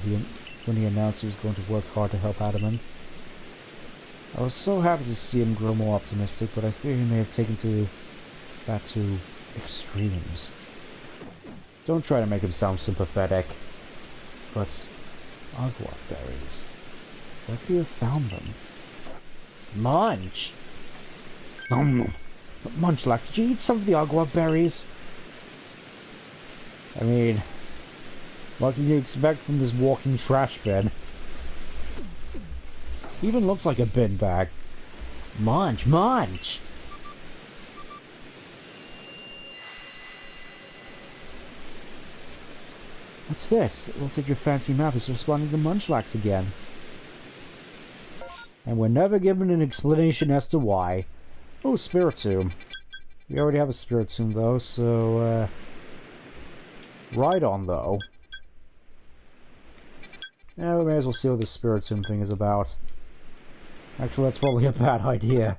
when he announced he was going to work hard to help Adamant. I was so happy to see him grow more optimistic, but I fear he may have taken that to extremes. Don't try to make him sound sympathetic. But Agua berries. Where could you have found them? Munch! Munchlax, did you eat some of the Agua berries? I mean, what can you expect from this walking trash bin? Even looks like a bin bag. Munch! Munch! What's this? It looks like your fancy map is responding to Munchlax again. And we're never given an explanation as to why. Oh, Spiritomb. We already have a Spiritomb though, so right on though. Yeah, we may as well see what this Spiritomb thing is about. Actually, that's probably a bad idea,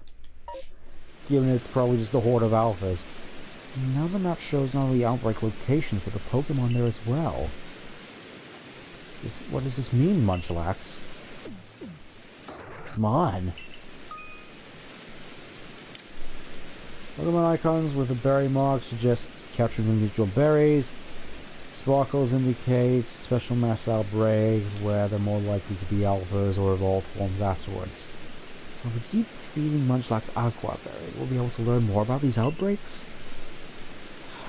given it's probably just a horde of alphas. Now the map shows not only outbreak locations, but the Pokemon there as well. What does this mean, Munchlax? Come on! Pokemon icons with the berry mark suggest capturing individual berries. Sparkles indicates special mass outbreaks where they're more likely to be alphas or evolved forms afterwards. So if we keep feeding Munchlax Aqua Berry, we'll be able to learn more about these outbreaks?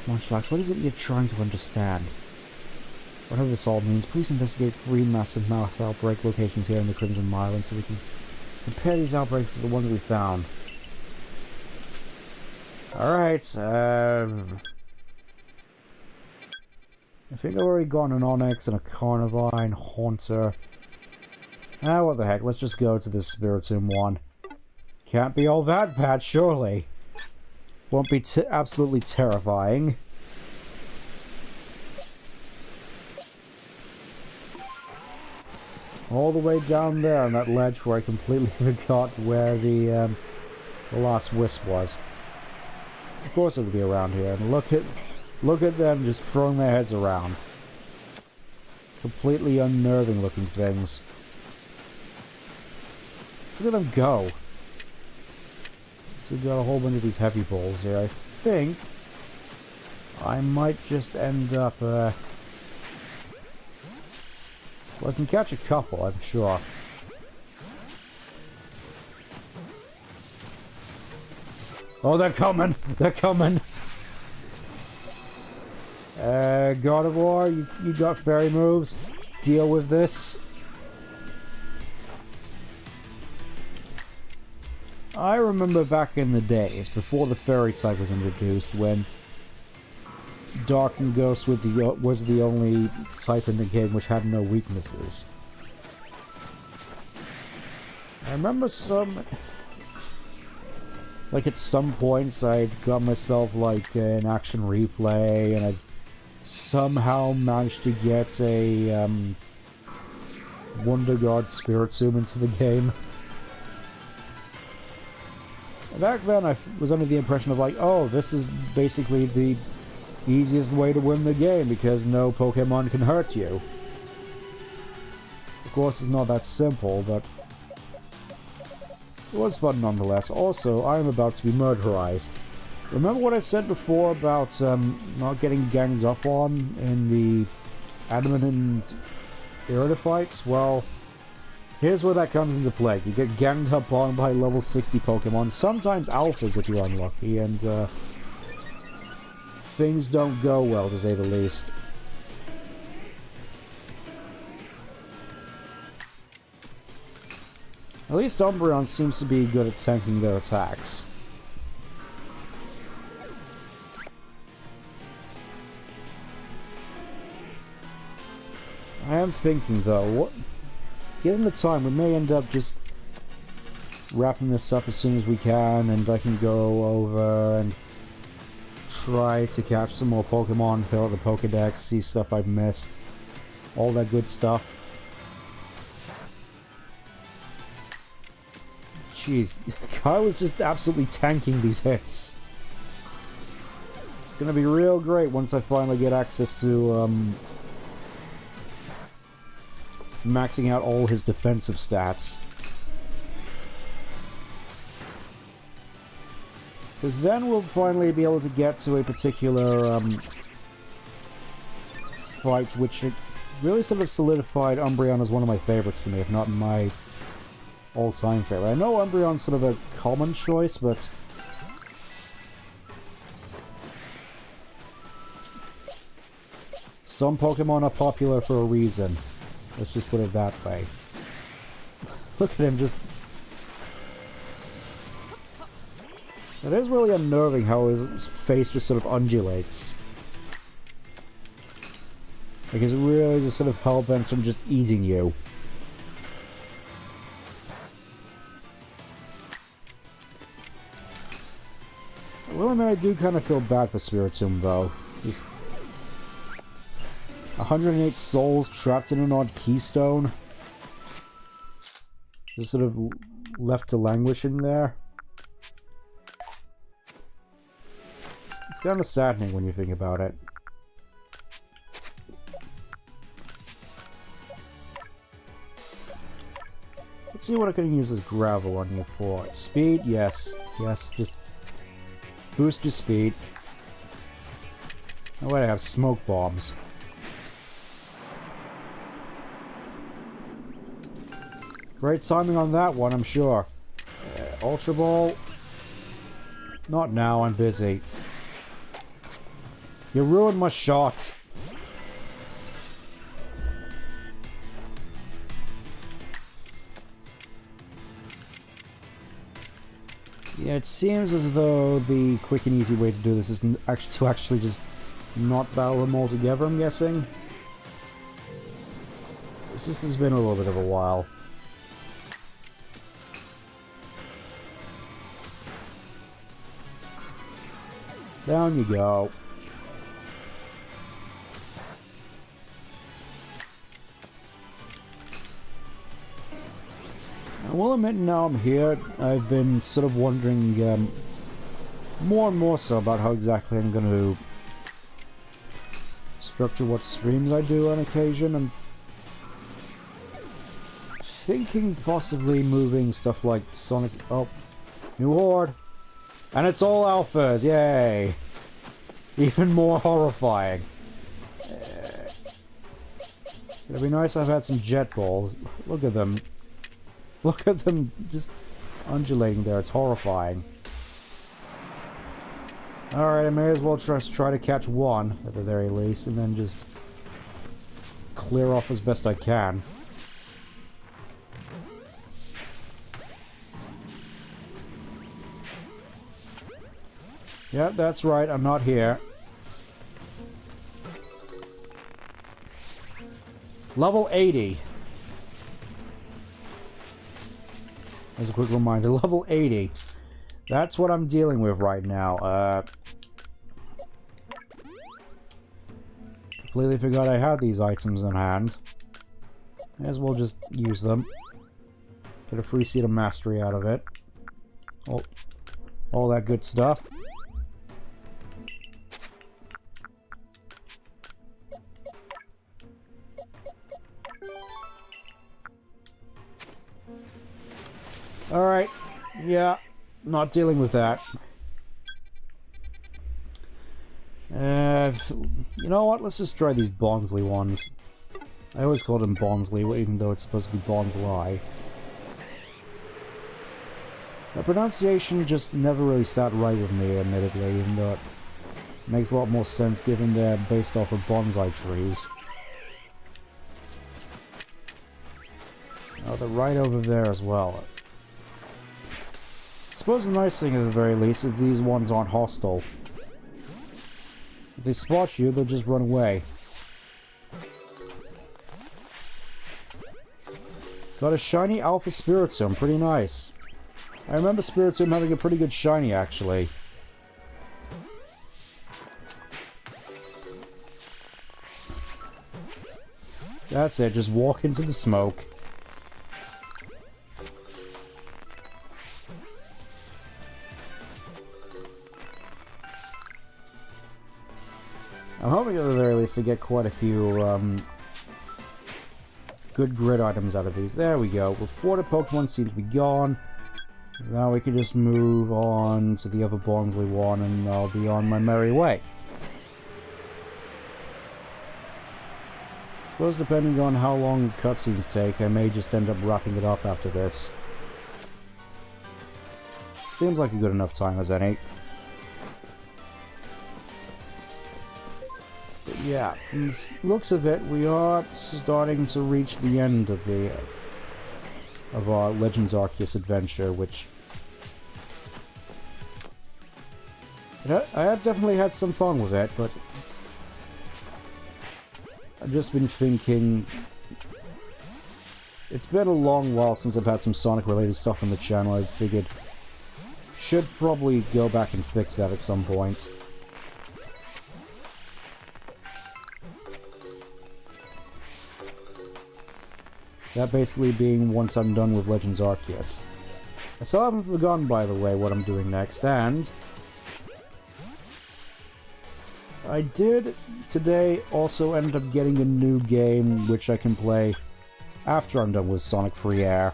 Munchlax, what is it you're trying to understand? Whatever this all means, please investigate 3 massive mass outbreak locations here in the Crimson Island so we can compare these outbreaks to the ones we found. Alright, I think I've already gotten an Onyx and a Carnivine, Haunter. Ah, what the heck, let's just go to this Spiritomb one. Can't be all that bad, surely. Won't be absolutely terrifying. All the way down there on that ledge where I completely forgot where the last wisp was. Of course it would be around here, and look at them just throwing their heads around. Completely unnerving looking things. Look at them go. So we've got a whole bunch of these heavy balls here. I think I might just end up, well, I can catch a couple, I'm sure. Oh, they're coming! They're coming! God of War, you got fairy moves. Deal with this. I remember back in the days, before the fairy type was introduced, when Dark and Ghost was the only type in the game which had no weaknesses. I remember like at some points I'd got myself like an action replay and I'd somehow managed to get a Wonder Guard Spiritomb into the game. Back then I was under the impression of like, oh, this is basically the easiest way to win the game because no Pokemon can hurt you. Of course it's not that simple, but it was fun nonetheless. Also, I am about to be murderized. Remember what I said before about not getting ganged up on in the Adamant and Irida fights? Well, here's where that comes into play. You get ganged up on by level 60 Pokemon, sometimes alphas if you're unlucky, and things don't go well, to say the least. At least Umbreon seems to be good at tanking their attacks. I am thinking though, given the time, we may end up just wrapping this up as soon as we can, and I can go over and try to catch some more Pokemon, fill out the Pokedex, see stuff I've missed, all that good stuff. Jeez, Kyle was just absolutely tanking these hits. It's gonna be real great once I finally get access to maxing out all his defensive stats. Because then we'll finally be able to get to a particular fight which really sort of solidified Umbreon as one of my favorites to me, if not my all-time favorite. I know Umbreon's sort of a common choice, but some Pokemon are popular for a reason. Let's just put it that way. Look at him just... It is really unnerving how his face just sort of undulates. Like he's really just sort of hell-bent on just eating you. Well, I mean, I do kind of feel bad for Spiritomb, though. He's 108 souls trapped in an odd keystone. Just sort of left to languish in there. It's kind of saddening when you think about it. Let's see what I can use this gravel on you for. Speed, yes. Yes, just boost your speed. Oh wait, I have smoke bombs. Great timing on that one, I'm sure. Ultra Ball. Not now, I'm busy. You ruined my shots. Yeah, it seems as though the quick and easy way to do this is actually just not battle them all together, I'm guessing. This just has been a little bit of a while. Down you go. I will admit now I'm here, I've been sort of wondering more and more so about how exactly I'm going to structure what streams I do on occasion. I'm thinking possibly moving stuff like Sonic... Oh, new horde! And it's all alphas, yay! Even more horrifying. It'd be nice if I've had some jet balls. Look at them. Look at them just undulating there, it's horrifying. Alright, I may as well try to catch one, at the very least, and then just clear off as best I can. Yeah, that's right, I'm not here. Level 80. As a quick reminder, level 80. That's what I'm dealing with right now. Completely forgot I had these items in hand. May as well just use them. Get a free seed of mastery out of it. Oh, all that good stuff. Alright, yeah, not dealing with that. You know what, let's just try these Bonsley ones. I always called him Bonsley, even though it's supposed to be Bonsley. The pronunciation just never really sat right with me, admittedly, even though it makes a lot more sense given they're based off of bonsai trees. Oh, they're right over there as well. I suppose the nice thing at the very least is these ones aren't hostile. If they spot you, they'll just run away. Got a shiny Alpha Spiritomb, pretty nice. I remember Spiritomb having a pretty good shiny, actually. That's it, just walk into the smoke. I'm hoping at the very least to get quite a few good grid items out of these. There we go. Reported Pokemon seem to be gone. Now we can just move on to the other Bonsley one and I'll be on my merry way. Suppose depending on how long cutscenes take, I may just end up wrapping it up after this. Seems like a good enough time as any. But yeah, from the looks of it, we are starting to reach the end of our Legends Arceus adventure, which I have definitely had some fun with it, but I've just been thinking it's been a long while since I've had some Sonic related stuff on the channel. I figured should probably go back and fix that at some point. That basically being once I'm done with Legends Arceus. I still haven't forgotten, by the way, what I'm doing next, and I did today also end up getting a new game which I can play after I'm done with Sonic Free Air.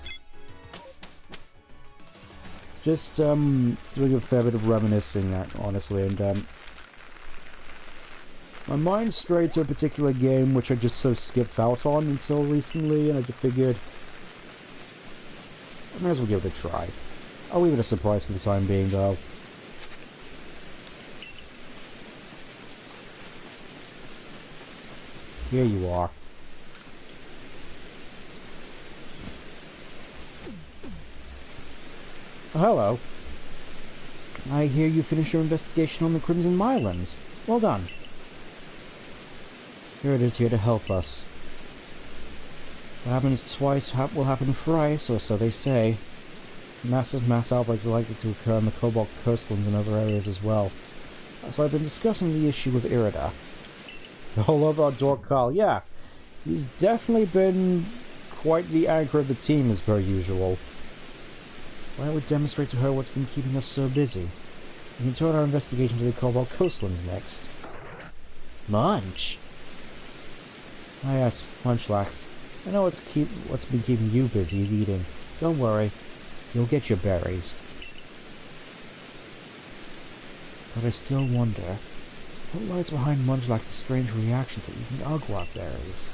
Just doing a fair bit of reminiscing, honestly, and my mind strayed to a particular game which I just so skipped out on until recently, and I just figured I may as well give it a try. I'll leave it a surprise for the time being, though. Here you are. Oh, hello. I hear you finished your investigation on the Crimson Mylands. Well done. Here it is, here to help us. What happens twice will happen thrice, or so they say. Massive mass outbreaks are likely to occur in the Cobalt coastlands and other areas as well. So I've been discussing the issue with Irida. All about Dork Kyle. Yeah, he's definitely been quite the anchor of the team as per usual. Why don't we demonstrate to her what's been keeping us so busy? We can turn our investigation to the Cobalt coastlands next. Munch? Ah yes, Munchlax. I know what's been keeping you busy is eating. Don't worry, you'll get your berries. But I still wonder, what lies behind Munchlax's strange reaction to eating Agua berries?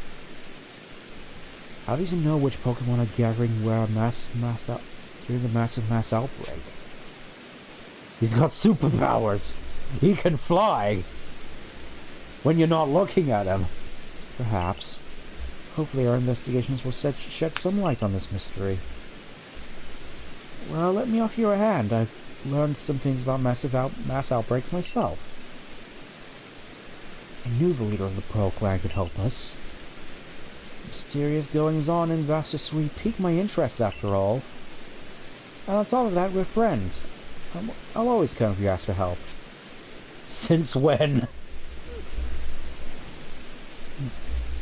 How does he know which Pokemon are gathering where during a massive mass outbreak? He's got superpowers! He can fly! When you're not looking at him. Perhaps. Hopefully our investigations will shed some light on this mystery. Well, let me offer you a hand. I've learned some things about mass outbreaks myself. I knew the leader of the Pearl Clan could help us. Mysterious goings-on in Vastasui piqued my interest after all. And on top of that, we're friends. I'll always come if you ask for help. Since when?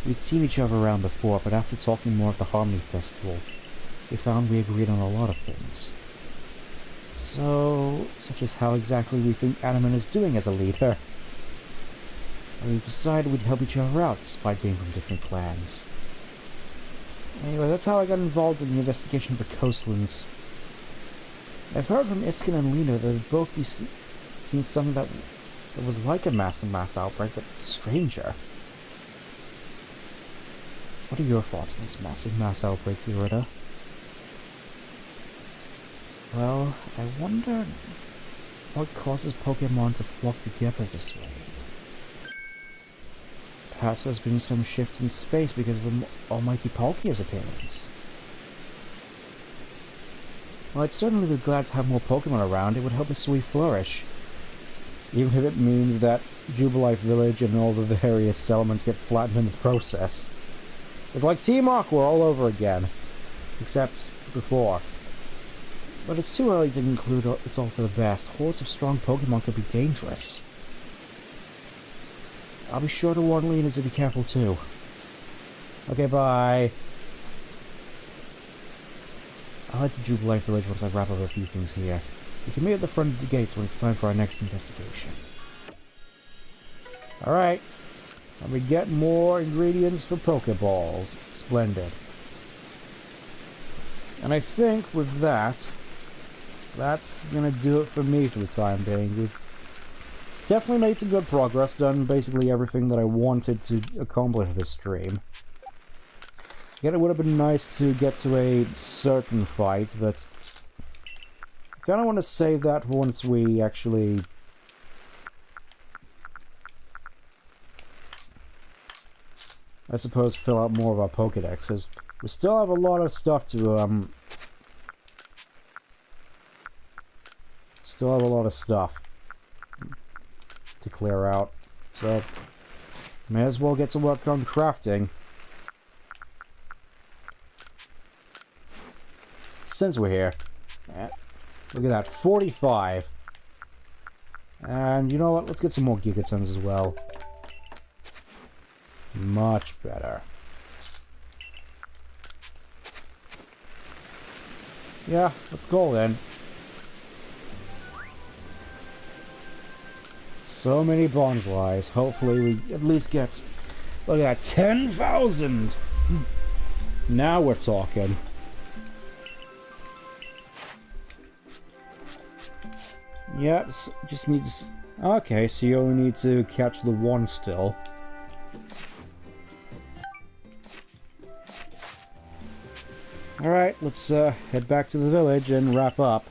We'd seen each other around before, but after talking more at the Harmony Festival, we found we agreed on a lot of things. So, such as how exactly we think Animan is doing as a leader. And we decided we'd help each other out, despite being from different clans. Anyway, that's how I got involved in the investigation of the coastlands. I've heard from Iskin and Lena that they've both seen something that was like a mass outbreak, but stranger. What are your thoughts on these massive mass outbreaks, Irida? Well, I wonder what causes Pokemon to flock together this way. Perhaps there's been some shift in space because of the almighty Palkia's appearance. Well, I'd certainly be glad to have more Pokemon around. It would help Vasui flourish. Even if it means that Jubilife Village and all the various settlements get flattened in the process. It's like Team Aqua all over again. Except before. But it's too early to conclude it's all for the best. Hordes of strong Pokemon could be dangerous. I'll be sure to warn Lena to be careful too. Okay, bye. I'll head to Jubilife Village once I wrap up a few things here. We can meet at the front of the gate when it's time for our next investigation. Alright. Let me get more ingredients for Pokeballs. Splendid. And I think with that, that's gonna do it for me for the time being. We've definitely made some good progress, done basically everything that I wanted to accomplish this stream. Again, it would have been nice to get to a certain fight, but I kind of want to save that once we actually I suppose fill out more of our Pokédex, because we still have a lot of stuff to clear out, so may as well get to work on crafting. Since we're here. Look at that, 45. And you know what, let's get some more Gigatons as well. Much better. Yeah, let's go then. So many Bonsais. Hopefully we at least get... Look at that, 10,000! Now we're talking. Yep, just needs... Okay, so you only need to catch the one still. Alright, let's head back to the village and wrap up.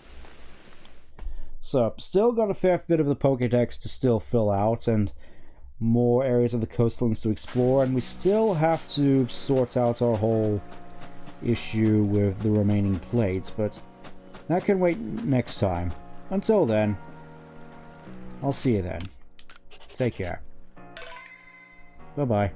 So, still got a fair bit of the Pokédex to still fill out, and more areas of the coastlands to explore, and we still have to sort out our whole issue with the remaining plates, but that can wait next time. Until then, I'll see you then. Take care. Bye-bye.